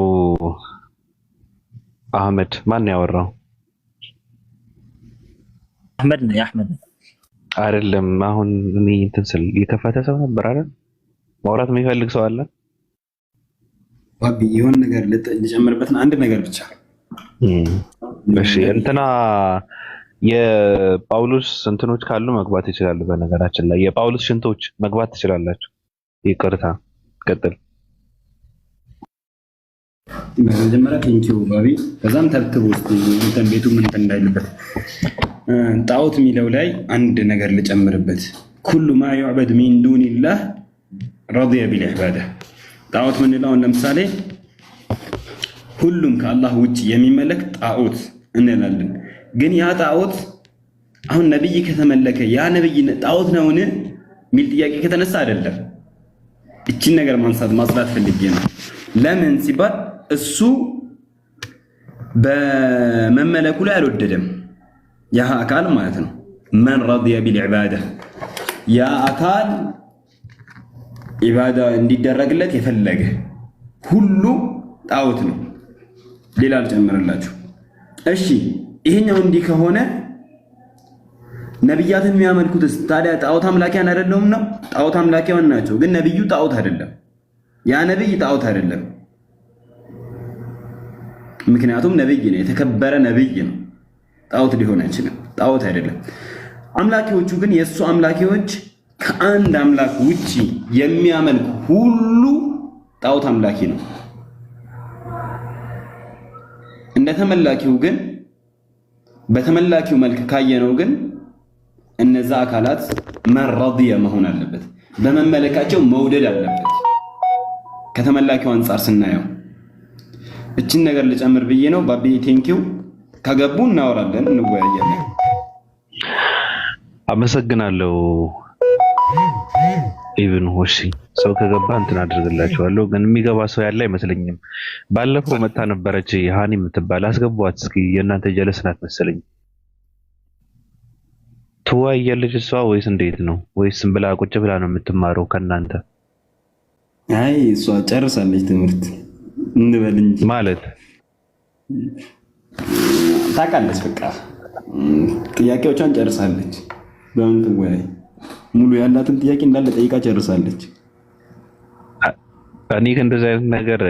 አህመድ ማን ያወራው? አህመድ ነው ያህመድ አይደለም። አሁን እኔ እንትን ስል የከፈተ ሰው ነበር አይደል? ማውራት የሚፈልግ ሰው አለ? ባቢ የሆነ ነገር ልጨምርበት አንድ ነገር ብቻ። እሺ እንትና የጳውሎስ እንትኖች ካሉ መግባት ይችላሉ። በነገራችን ላይ የጳውሎስ ሽንቶች መግባት ትችላላችሁ። ይቅርታ ቀጥል። መጀመሪያ ቴንኪው ባቢ። ከዛም ተብትብ ውስጥ እንትን ቤቱ ምን እንዳይልበት ጣዖት የሚለው ላይ አንድ ነገር ልጨምርበት። ኩሉ ማ ዩዕበድ ሚን ዱኒላህ ረዲየ ቢልዒባዳ። ጣዖት ምንለው ለምሳሌ ሁሉም ከአላህ ውጭ የሚመለክ ጣዖት እንላለን። ግን ያ ጣዖት አሁን ነብይ ከተመለከ ያ ነብይ ጣዖት ነውን ሚል ጥያቄ ከተነሳ አይደለም። እቺን ነገር ማጽዳት ፈልጌ ነው። ለምን ሲባል እሱ በመመለኩ ላይ አልወደደም። ያ አካል ማለት ነው መን ረዲየ ቢልዒባዳ፣ ያ አካል ኢባዳ እንዲደረግለት የፈለገ ሁሉ ጣዖት ነው። ሌላ አልጨምርላችሁ። እሺ ይሄኛው እንዲህ ከሆነ ነብያትን የሚያመልኩትስ ታዲያ ጣዖት አምላኪያን አይደለም ነው? ጣዖት አምላኪያን ናቸው፣ ግን ነብዩ ጣዖት አይደለም። ያ ነብይ ጣዖት አይደለም። ምክንያቱም ነብይ ነው፣ የተከበረ ነብይ ነው። ጣዖት ሊሆን አይችልም። ጣዖት አይደለም። አምላኪዎቹ ግን የእሱ አምላኪዎች ከአንድ አምላክ ውጪ የሚያመልክ ሁሉ ጣዖት አምላኪ ነው። እንደ ተመላኪው ግን በተመላኪው መልክ ካየነው ግን እነዛ አካላት መረዲየ መሆን አለበት፣ በመመለካቸው መውደድ አለበት። ከተመላኪው አንፃር ስናየው እችን ነገር ልጨምር ብዬ ነው። ባቢ ቴንኪው። ከገቡ እናወራለን፣ እንወያያለን። አመሰግናለሁ። ኢብኑ ሆሺ ሰው ከገባ እንትን አድርግላችኋለሁ፣ ግን የሚገባ ሰው ያለ አይመስለኝም። ባለፈው መታ ነበረች ሃኒ የምትባል አስገቧት እስኪ። የእናንተ ጀለስ ናት መሰለኝ። ትወያያለች እሷ ወይስ እንዴት ነው? ወይስ ዝም ብላ ቁጭ ብላ ነው የምትማረው ከእናንተ? አይ እሷ ጨርሳለች ትምህርት እንበል እንጂ ማለት ታውቃለች። በቃ ጥያቄዎቿን ጨርሳለች። በምን ትወያይ? ሙሉ ያላትን ጥያቄ እንዳለ ጠይቃ ጨርሳለች። እኔ ከእንደዚህ አይነት ነገር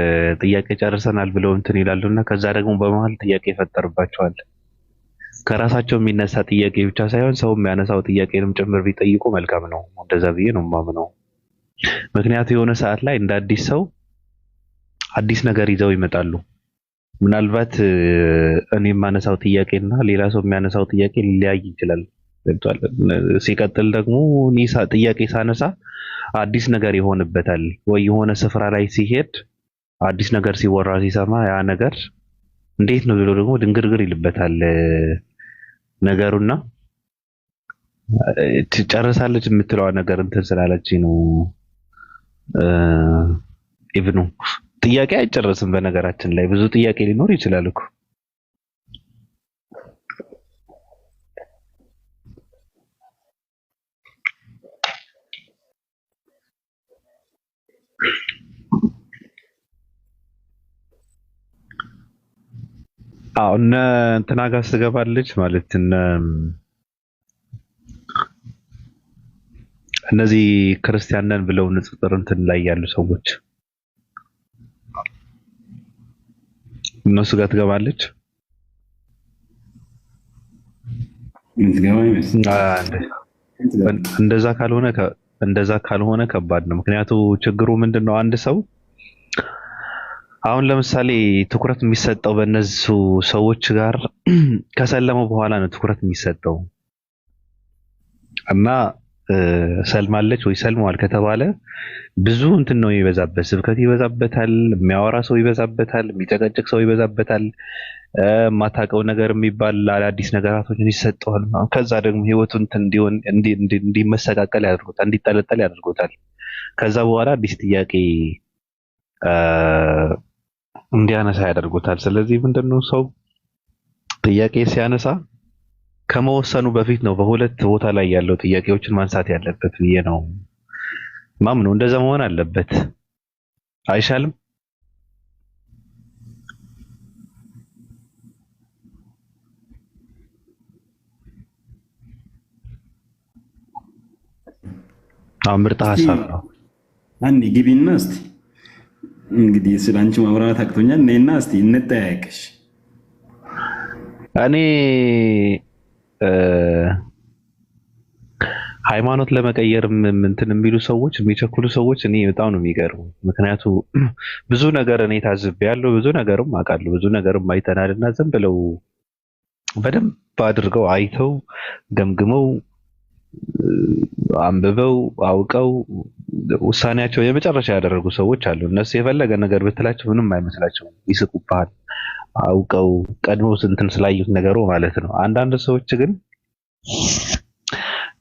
ጥያቄ ጨርሰናል ብለው እንትን ይላሉና ከዛ ደግሞ በመሀል ጥያቄ ይፈጠርባቸዋል። ከራሳቸው የሚነሳ ጥያቄ ብቻ ሳይሆን ሰው የሚያነሳው ጥያቄንም ጭምር ቢጠይቁ መልካም ነው። እንደዛ ብዬ ነው የማምነው። ምክንያቱ የሆነ ሰዓት ላይ እንደ አዲስ ሰው አዲስ ነገር ይዘው ይመጣሉ። ምናልባት እኔ የማነሳው ጥያቄና ሌላ ሰው የሚያነሳው ጥያቄ ሊለያይ ይችላል። ሲቀጥል ደግሞ እኔ ጥያቄ ሳነሳ አዲስ ነገር ይሆንበታል ወይ የሆነ ስፍራ ላይ ሲሄድ አዲስ ነገር ሲወራ ሲሰማ ያ ነገር እንዴት ነው ብሎ ደግሞ ድንግርግር ይልበታል ነገሩና ትጨርሳለች የምትለዋ ነገር እንትን ስላለች ነው። ኢብኑ ጥያቄ አይጨርስም። በነገራችን ላይ ብዙ ጥያቄ ሊኖር ይችላል እኮ። አዎ እነ እንትና ጋር ትገባለች ማለት እነዚህ ክርስቲያን ነን ብለው ንጽጽር እንትን ላይ ያሉ ሰዎች እነሱ ጋር ትገባለች። እንደዛ ካልሆነ ከባድ ነው። ምክንያቱ ችግሩ ምንድነው? አንድ ሰው አሁን ለምሳሌ ትኩረት የሚሰጠው በእነሱ ሰዎች ጋር ከሰለመው በኋላ ነው ትኩረት የሚሰጠው እና ሰልማለች ወይ ሰልመዋል ከተባለ ብዙ እንትን ነው ይበዛበት፣ ስብከት ይበዛበታል፣ የሚያወራ ሰው ይበዛበታል፣ የሚጨቀጭቅ ሰው ይበዛበታል፣ ማታቀው ነገር የሚባል አዳዲስ ነገራቶችን ይሰጠዋል። ከዛ ደግሞ ህይወቱ እንትን እንዲመሰቃቀል ያደርጉታል፣ እንዲጠለጠል ያደርጉታል። ከዛ በኋላ አዲስ ጥያቄ እንዲያነሳ ያደርጉታል። ስለዚህ ምንድነው ሰው ጥያቄ ሲያነሳ ከመወሰኑ በፊት ነው በሁለት ቦታ ላይ ያለው ጥያቄዎችን ማንሳት ያለበት ብዬ ነው ማምነው። እንደዛ መሆን አለበት። አይሻልም? ምርጥ ሀሳብ ነው። አንዴ ግቢና እስቲ እንግዲህ ስላንቺ ማብራራት አቅቶኛል። ነይና እስቲ እንጠያየቅሽ። እኔ ሃይማኖት ለመቀየር እንትን የሚሉ ሰዎች የሚቸኩሉ ሰዎች እኔ በጣም ነው የሚገርሙ። ምክንያቱ ብዙ ነገር እኔ ታዝቤያለሁ፣ ብዙ ነገርም አውቃለሁ፣ ብዙ ነገርም አይተናልና ዝም ብለው በደንብ አድርገው አይተው ገምግመው አንብበው አውቀው ውሳኔያቸው የመጨረሻ ያደረጉ ሰዎች አሉ። እነሱ የፈለገ ነገር ብትላቸው ምንም አይመስላቸውም፣ ይስቁብሃል። አውቀው ቀድሞ እንትን ስላዩት ነገሩ ማለት ነው። አንዳንድ ሰዎች ግን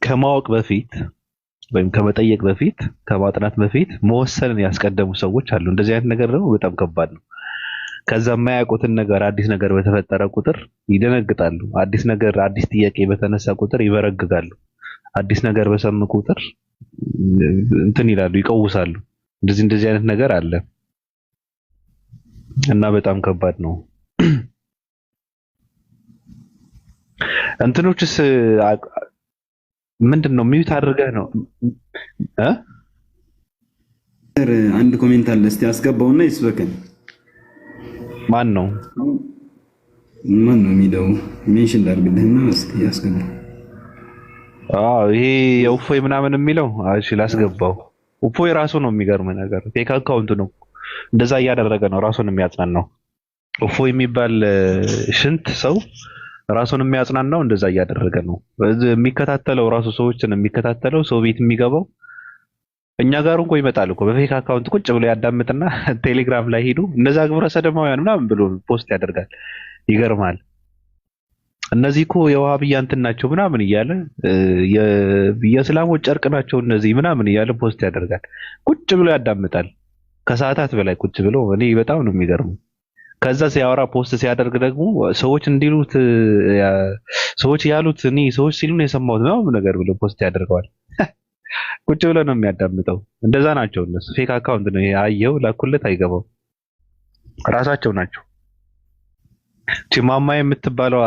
ከማወቅ በፊት ወይም ከመጠየቅ በፊት ከማጥናት በፊት መወሰንን ያስቀደሙ ሰዎች አሉ። እንደዚህ አይነት ነገር ደግሞ በጣም ከባድ ነው። ከዛ የማያውቁትን ነገር አዲስ ነገር በተፈጠረ ቁጥር ይደነግጣሉ። አዲስ ነገር አዲስ ጥያቄ በተነሳ ቁጥር ይበረግጋሉ። አዲስ ነገር በሰሙ ቁጥር እንትን ይላሉ፣ ይቀውሳሉ። እንደዚህ አይነት ነገር አለ እና በጣም ከባድ ነው። እንትኖችስ ምንድነው? ሚዩት አድርገህ ነው አንድ ኮሜንት አለ። እስቲ አስገባውና ይስበከን። ማን ነው የሚለው? ሜንሽን ላድርግልህና እስቲ ያስገባው። ይሄ የኡፎይ ምናምን የሚለው እሺ ላስገባው። ኡፎይ ራሱ ነው የሚገርም ነገር ፌክ አካውንት ነው። እንደዛ እያደረገ ነው ራሱን የሚያጽናናው። ኡፎይ የሚባል ሽንት ሰው ራሱን የሚያጽናናው እንደዛ እያደረገ ነው። የሚከታተለው ራሱ ሰዎችን የሚከታተለው ሰው ቤት የሚገባው እኛ ጋር እንኳን ይመጣል እኮ በፌክ አካውንት ቁጭ ብሎ ያዳምጥና ቴሌግራም ላይ ሄዱ እነዛ ግብረ ሰዶማውያን ምናምን ብሎ ፖስት ያደርጋል። ይገርማል። እነዚህ እኮ የዋሃብያ እንትን ናቸው ምናምን እያለ የእስላሞች ጨርቅ ናቸው እነዚህ ምናምን እያለ ፖስት ያደርጋል። ቁጭ ብሎ ያዳምጣል ከሰዓታት በላይ ቁጭ ብሎ። እኔ በጣም ነው የሚገርመው። ከዛ ሲያወራ ፖስት ሲያደርግ ደግሞ ሰዎች እንዲሉት ሰዎች ያሉት እኔ ሰዎች ሲሉን የሰማሁት ነው ነገር ብሎ ፖስት ያደርገዋል። ቁጭ ብሎ ነው የሚያዳምጠው። እንደዛ ናቸው እነሱ። ፌክ አካውንት ነው ያየው፣ ላኩለት አይገባው። ራሳቸው ናቸው። ቺማማ የምትባለው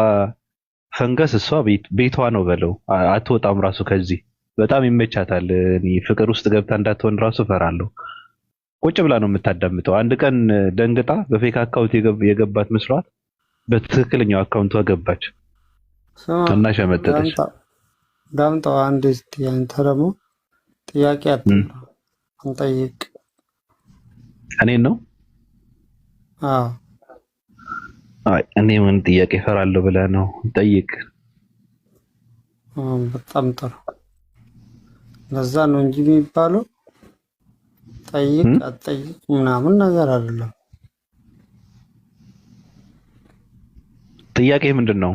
ፈንገስ እሷ ቤቷ ነው በለው፣ አትወጣም ራሱ ከዚህ። በጣም ይመቻታል። እኔ ፍቅር ውስጥ ገብታ እንዳትሆን ራሱ ፈራለሁ። ቁጭ ብላ ነው የምታዳምጠው። አንድ ቀን ደንግጣ በፌክ አካውንት የገባት መስሏት በትክክለኛው አካውንቷ ገባች እና ሸመጠጠች። ዳምጠው አንድ እስቲ አንተ ደግሞ ጥያቄ አንጠይቅ። እኔን ነው? አይ እኔ ምን ጥያቄ እፈራለሁ ብለህ ነው? ጠይቅ። በጣም ጥሩ። ለዛ ነው እንጂ የሚባለው ጠይቅ አትጠይቅ ምናምን ነገር አይደለም። ጥያቄ ምንድን ነው?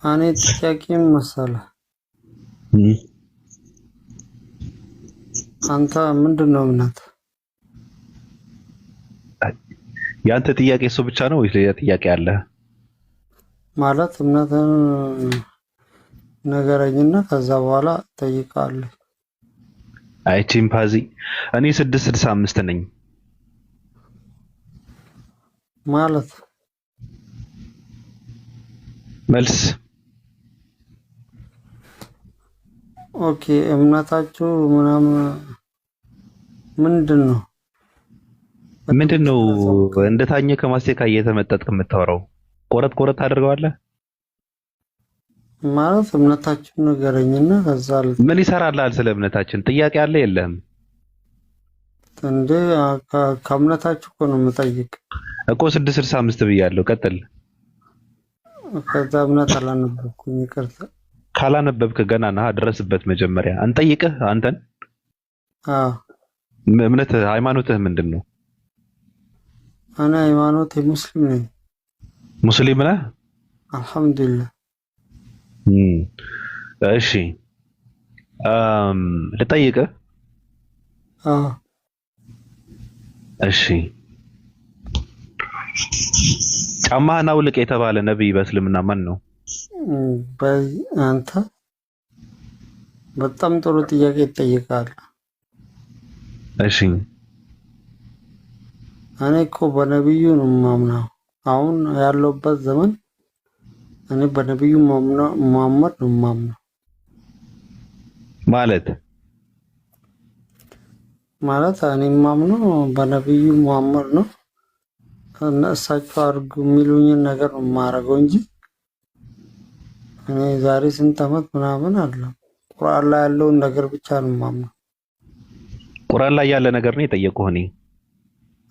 እኔ ጥያቄ መሰለህ አንተ ምንድን ነው እምነት? ያንተ ጥያቄ እሱ ብቻ ነው ወይስ ሌላ ጥያቄ አለ? ማለት እምነትን ነገረኝና ከዛ በኋላ ጠይቃለሁ። አይ ቺምፓዚ እኔ 665 ነኝ። ማለት መልስ ኦኬ እምነታችሁ ምናምን ምንድነው? ምንድነው? እንደታኘ ከማስቴካ እየተመጠጥክ የምታወራው ቆረጥ አድርገዋለህ ማለት እምነታችሁ ንገረኝና ከዛ ምን ይሰራልሃል? ስለ እምነታችን ጥያቄ አለ የለህም እንዴ? ከእምነታችሁ እኮ ነው የምጠይቅ እኮ 665 ብያለሁ። ቀጥል። ከዛ እምነት አላነበብኩኝ ይቅርታ። ካላነበብክ ገና ነህ፣ ድረስበት። መጀመሪያ እንጠይቅህ አንተን። እምነት ሃይማኖትህ ምንድን ነው? እኔ ሃይማኖቴ ሙስሊም ነኝ። ሙስሊም ነህ? አልሐምዱሊላህ። እሺ ልጠይቅህ? እሺ ጫማህን አውልቅ የተባለ ነብይ በእስልምና ማን ነው? አንተ በጣም ጥሩ ጥያቄ ይጠይቃል። እሺ እኔ እኮ በነብዩ ነው የማምነው። አሁን ያለውበት ዘመን እኔ በነብዩ መሐመድ ነው የማምነው። ማለት እኔ የማምነው በነብዩ መሐመድ ነው። እሳቸው አድርጉ የሚሉኝን ነገር ነው የማደርገው እንጂ እኔ ዛሬ ስንት ዓመት ምናምን አለ ቁርአን ላይ ያለውን ነገር ብቻ ነው የማምነው። ቁርአን ላይ ያለ ነገር ነው የጠየቁህ። እኔ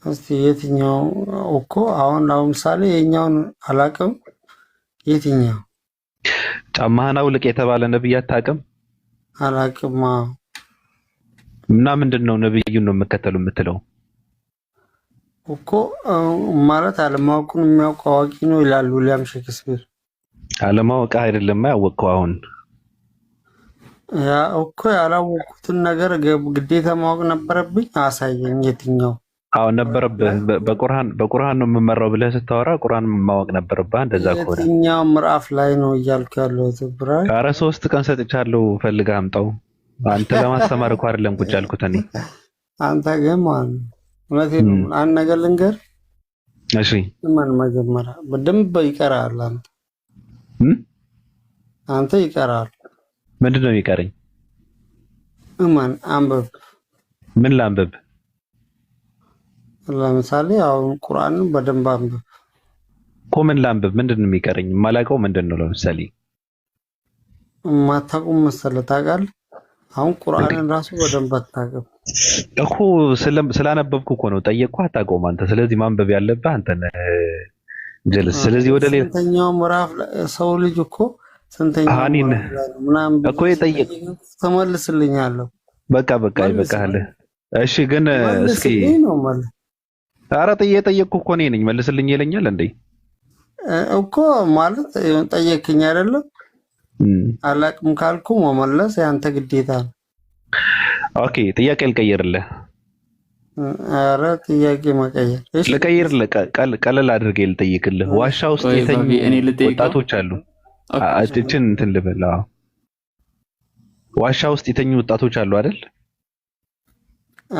እስቲ የትኛው እኮ አሁን ለምሳሌ የኛውን አላውቅም። የትኛው ጫማህን አውልቅ የተባለ ነብይ አታውቅም? አላውቅም። እና ምንድነው ነብዩን ነው የምከተለው የምትለው? እኮ ማለት አለማወቁን የሚያውቅ አዋቂ ነው ይላል ዊሊያም ሼክስፒር። አለማወቅ አይደለም ያወቅከው። አሁን ያ እኮ ያላወቅኩትን ነገር ግዴታ ማወቅ ነበረብኝ። አሳየኝ የትኛው? አዎ ነበረብህ። በቁርአን ነው የምመራው ብለህ ስታወራ ቁርአን ማወቅ ነበረብህ። እንደዛ ከሆነ የትኛው ምዕራፍ ላይ ነው እያልኩ ያለሁት? ብራይ ኧረ 3 ቀን ሰጥቻለሁ፣ ፈልገህ አምጣው። አንተ ለማስተማር እኮ አይደለም ቁጭ ያልኩት እኔ። አንተ ግን ማን እውነቴን ነው። አንድ ነገር ልንገር። እሺ ማን መጀመሪያ በደንብ ይቀራል። አንተ ይቀራል። ምንድነው የሚቀረኝ? ማን አንብብ። ምን ላንብብ? ለምሳሌ አሁን ቁርአንን በደንብ አንብብ እኮ። ምን ላንብብ? ምንድነው የሚቀረኝ? የማላውቀው ምንድነው? ለምሳሌ ማታውቁም መሰለህ ታውቃለህ። አሁን ቁርአንን ራሱ በደንብ አታውቅም እኮ። ስላነበብኩ እኮ ነው ጠየቅኩህ። አታውቀውም አንተ። ስለዚህ ማንበብ ያለብህ አንተ ነህ ጀለስ። ስለዚህ ወደ ሌላ ስንተኛው ምዕራፍ ሰው ልጅ እኮ ስንተኛው ምናምን እኮ የጠየቅ ተመልስልኛለሁ። በቃ ይበቃል። እሺ ግን እስኪ ኧረ የጠየቅኩህ እኮ እኔ ነኝ። መልስልኝ ይለኛል እንዴ እኮ ማለት ጠየቅኝ አይደለም። አላቅም ካልኩ መመለስ ያንተ ግዴታ ነው። ኦኬ ጥያቄ ልቀይርልህ። ኧረ ጥያቄ መቀየር እሺ፣ ልቀይርልህ። ቀለል አድርጌ ልጠይቅልህ። ዋሻ ውስጥ የተኙ ወጣቶች አሉ። እችን እንትን ልበል። ዋሻ ውስጥ የተኙ ወጣቶች አሉ አይደል?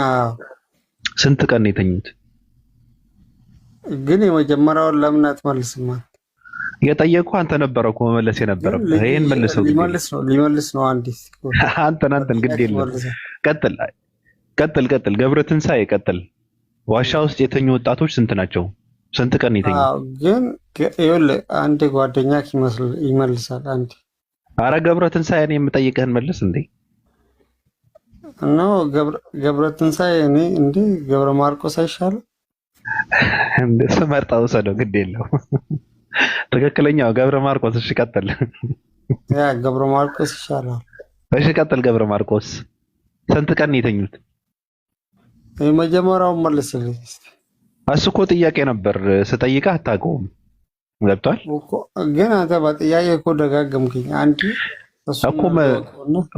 አዎ። ስንት ቀን ነው የተኙት? ግን የመጀመሪያውን ለምን አትመልስም? የጠየቁ አንተ ነበረ እኮ መመለስ የነበረብህ። ይሄን መልሰው ሊመልስ ነው አንዴ። አንተን ግድ የለም። ቀጥል። ገብረ ትንሳኤ ቀጥል። ዋሻ ውስጥ የተኙ ወጣቶች ስንት ናቸው? ስንት ቀን የተኙ? አዎ ግን ይኸውልህ አንዴ ጓደኛክ ይመልሳል አንዴ። አረ ገብረ ትንሳኤ እኔ የምጠይቅህን መልስ እንዴ። ነው ገብረ ትንሳኤ እኔ እንዴ ገብረ ማርቆስ አይሻልም? እንደሱ መርጣው ሰደው ግድ የለው። ትክክለኛው ገብረ ማርቆስ። እሺ ቀጥል። ያ ገብረ ማርቆስ ይሻላል። እሺ ቀጥል። ገብረ ማርቆስ ስንት ቀን ነው የተኙት? የመጀመሪያው መልስልኝ እስቲ። እሱ እኮ ጥያቄ ነበር ስጠይቅህ አታውቀውም። ገብቷል እኮ ግን አንተ በጥያቄ እኮ ደጋገምክኝ። አንዴ እኮ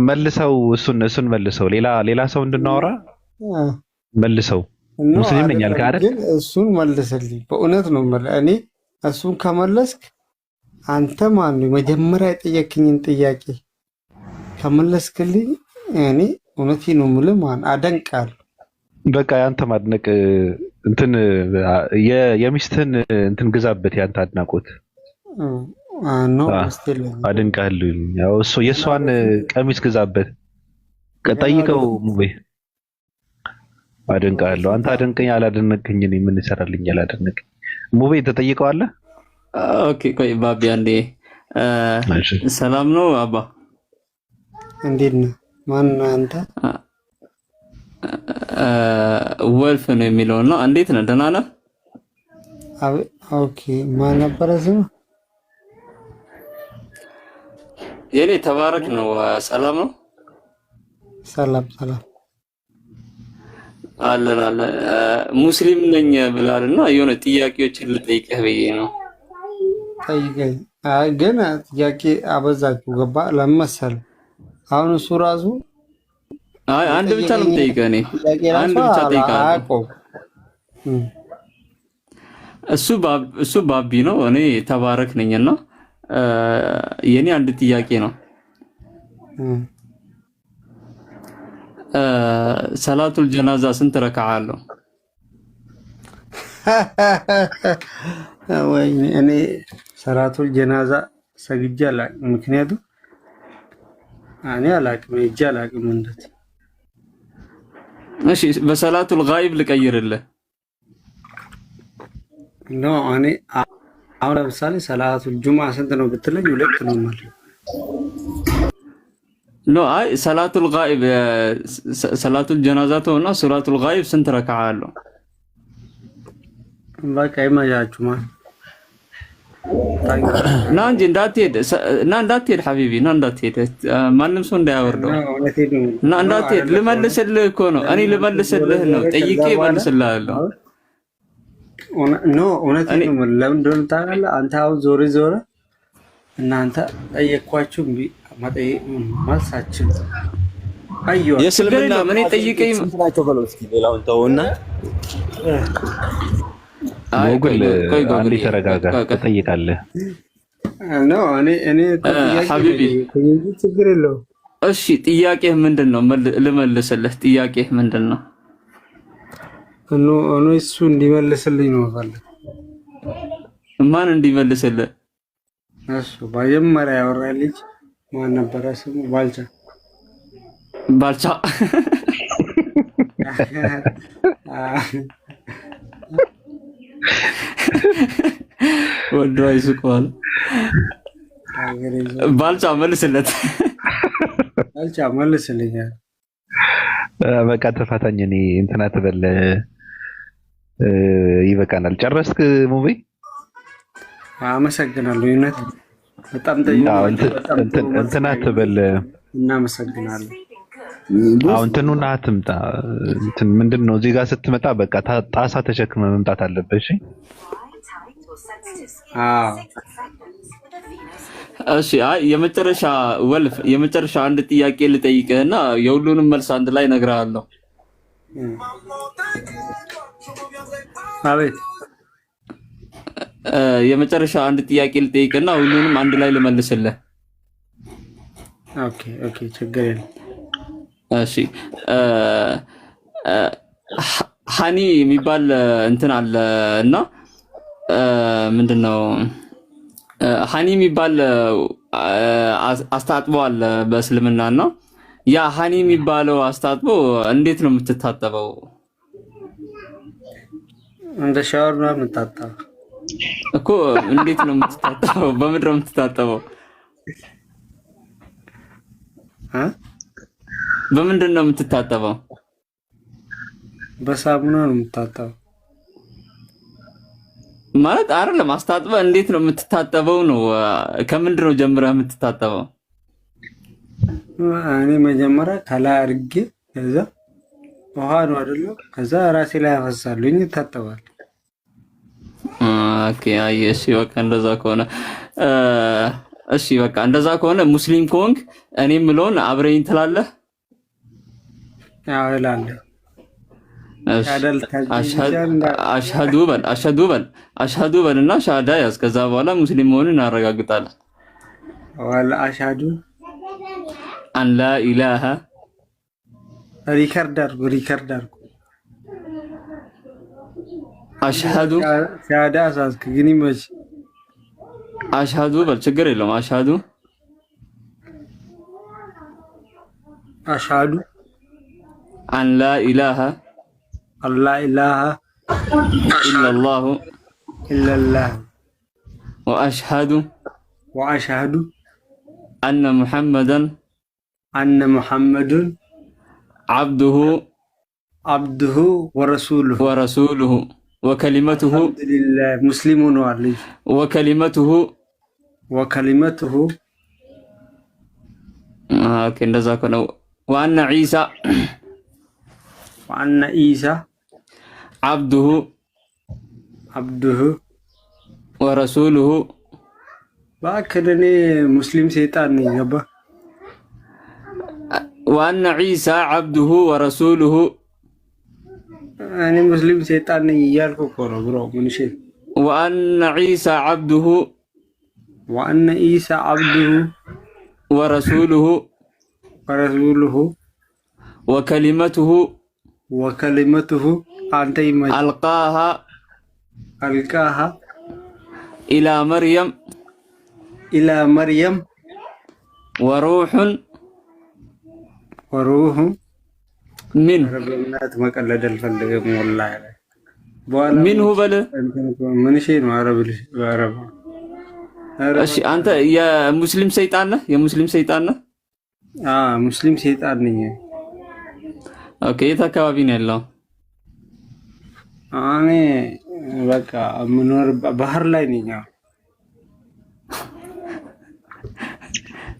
መልሰው እሱን መልሰው ሌላ ሰው እንድናወራ መልሰው። ሙስሊም ነኝ አልክ አይደል? ግን እሱን መልስልኝ። በእውነት ነው እኔ እሱን ከመለስክ አንተ ማን ነው መጀመሪያ የጠየቅኝን ጥያቄ ከመለስክልኝ እኔ እውነቴን ነው የምልህ ማን አደንቃለሁ። በቃ ያንተ ማድነቅ እንትን የሚስትህን እንትን ግዛበት ያንተ አድናቆት ነው አ- ስቲል አድንቃለሁ። ያው እሱ የእሷን ቀሚስ ግዛበት። ጠይቀው ሙቤ አድንቃለሁ። አንተ አድንቀኝ አላደነቀኝ እኔ ምን ይሰራልኛል? አደነቀኝ ሙቤ ተጠይቀዋለህ። ኦኬ ቆይ ባቢ አንዴ እሺ ሰላም ነው አባ? እንዴት ነህ? ማን ነህ አንተ? ወልፍ ነው የሚለው ነው። እንዴት ነህ? ደህና ነህ? ኦኬ ማን ነበረ ስሙ? የኔ ተባረክ ነው። ሰላም ነው? ሰላም ሰላም አለን አለን። ሙስሊም ነኝ ብላልና የሆነ ጥያቄዎችን ልጠይቅህ ብዬ ነው። ጠይቀኝ። አይ ግን ጥያቄ አበዛችሁ። ገባ ለምን መሰለህ? አሁን እሱ ራሱ አይ አንድ ብቻ ነው የምጠይቀህ እኔ ጥያቄ አንድ ራሱ ብቻ ጠይቃለሁ። አያውቀውም። እሱ ባቢ ነው፣ እኔ ተባረክ ነኝና የኔ አንድ ጥያቄ ነው። ሰላቱል ጀናዛ ስንት ረካዓ አለው? ወይ እኔ ሰላቱል ጀናዛ ሰግጄ አላውቅም። ምክንያቱም እኔ አላውቅም ሄጄ አላውቅም። እንደት እሺ በሰላቱል ጋኢብ ልቀይርልህ። ኖ እኔ አሁን ለምሳሌ ሰላቱል ጁማ ስንት ነው ብትለኝ ሁለት ነው ማለት ነው። ኖ አይ ሰላቱል ጋኢብ ሰላቱል ጀናዛ ተውና ሰላቱል ጋኢብ ስንት ረካዓ አለው? በቃ ይመቻችሁ ማለት ና እንጂ እንዳትሄድ ሐቢቢ ና እንዳትሄድ፣ ማንም ሰው እንዳያወርደው እና እንዳትሄድ። ልመልስልህ እኮ ነው እኔ ልመልስልህ ነው። ጠይቄ እመልስልሃለሁ። ኖ እውነቴን ነው። ለምን እንደሆነ ታውቃለህ? አንተ አሁን ዞሬ ዞረ እናንተ ጠየኳችሁ መልሳችሁ አዩ የስልምና ምን ጠይቀኝ ናቸው በለው እስኪ ሌላውን ተውና ጎግል አንዴ ተረጋጋ፣ ትጠይቃለህ። ነው እኔ ሐቢቢ ችግር የለውም። እሺ ጥያቄህ ምንድነው? ልመልስልህ። ጥያቄህ ምንድነው? እኔ እሱ እንዲመልስልኝ ነው ማለት። ማን እንዲመልስልህ? እሱ መጀመሪያ ያወራኝ ልጅ ማን ነበረ ስሙ? ባልቻ ወዶ አይስቋል። ባልቻ መልስለት። ባልቻ መልስልኝ። በቃ ተፋታኝ። እኔ እንትና ትበል ይበቃናል። ጨረስክ ሙቤ? አመሰግናለሁ። እውነት በጣም እንትና ትበል። እናመሰግናለን። አሁን እንትኑና አትምጣ። እንትን ምንድነው እዚህ ጋር ስትመጣ በቃ ጣሳ ተሸክመ መምጣት አለበት። እሺ እሺ። አይ የመጨረሻ አንድ ጥያቄ ልጠይቅህና የሁሉንም መልስ አንድ ላይ እነግርሃለሁ። አቤት። የመጨረሻ አንድ ጥያቄ ልጠይቅህና ሁሉንም አንድ ላይ ልመልስልህ። ኦኬ ችግር የለም። እሺ ሃኒ የሚባል እንትን አለ እና ምንድነው ሃኒ የሚባል አስታጥቦ አለ በእስልምናና ያ ሃኒ የሚባለው አስታጥቦ እንዴት ነው የምትታጠበው? እንደ ሻወር ነው የምታጠበው እኮ። እንዴት ነው የምትታጠበው? በምንድን ነው የምትታጠበው? በምንድን ነው የምትታጠበው? በሳሙና ነው የምታጠበው ማለት አይደለም። አስታጥበህ እንዴት ነው የምትታጠበው ነው። ከምንድን ነው ጀምረህ የምትታጠበው? እኔ መጀመሪያ ከላይ አድርጌ ከዛ ውሃ ነው አይደለም፣ ከዛ ራሴ ላይ አፈሳለሁ ይታጠባል። ኦኬ እሺ በቃ እንደዛ ከሆነ እሺ በቃ እንደዛ ከሆነ ሙስሊም ከሆንክ እኔ የምለውን አብረኝ ትላለህ? ያው እላለሁ። አሽሀዱ በልና ሻሃዳ ያዝ። ከዛ በኋላ ሙስሊም መሆኑን እናረጋግጣለን። አሽሀዱ አን ላ ኢላሃ ሪከርድ አድርጉ አሽሀዱ ሻዳ አሳስክ ግን ይመች አሽሀዱ በል ችግር የለውም። አሽሀዱ አሽሀዱ አን ላ ኢላሃ ኢለላሁ ኢለላህ ወአሽሀዱ አነ ሙሐመደን ዓብዱሁ ወረሱሉሁ ወከሊመቱሁ ሙስሊሙ ነው አለ ወከሊመቱሁ ኦኬ እንደዛ ከሆነ ወአነ ዒሳ ዓብዱሁ ወረሱሉሁ እባክህ እኔ ሙስሊም ሰይጣን ነኝ ገባ ወአነ ዒሳ ዓብዱሁ ወረሱሉሁ እኔ ሙስሊም ሰይጣን ነኝ እያልኩ እኮ ነው ብሮ ምን እሺ ወአነ ዒሳ ዓብዱሁ ወረሱሉሁ ወከሊመቱሁ አንተ ይመች አልቃሃ ኢላ መርየም ወሩሑን ረብናት መቀለድ አልፈልግም ወላሂ ሚንሁ በል ምን እሺ ነው አረብልሽ አረብ እሺ አንተ የሙስሊም ሰይጣን ነህ ሙስሊም ሰይጣን ነኝ ኦኬ የት አካባቢ ነው ያለው እኔ በቃ ምኖር ባህር ላይ ነኝ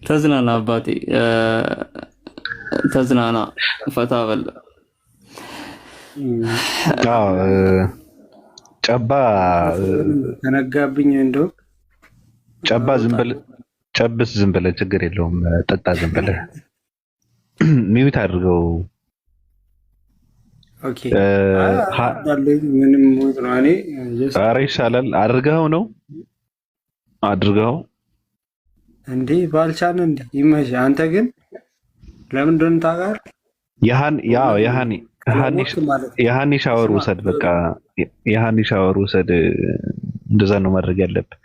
ተዝናና አባቴ ተዝናና ፈታ በል ጨባ ተነጋብኝ እንደው ጨባ ጨብስ ዝም ብለህ ችግር የለውም ጠጣ ዝም ብለህ ሚዩት አድርገው ኦኬ ምንም ሞት ነው እኔ ኧረ ይሻላል አድርገው እንዴ ባልቻን እንዴ ይመሽ አንተ ግን ለምን እንደሆነ ታውቃለህ የሃኒ ሻወር ውሰድ በቃ የሃኒ ሻወር ውሰድ እንደዛ ነው ማድረግ ያለብህ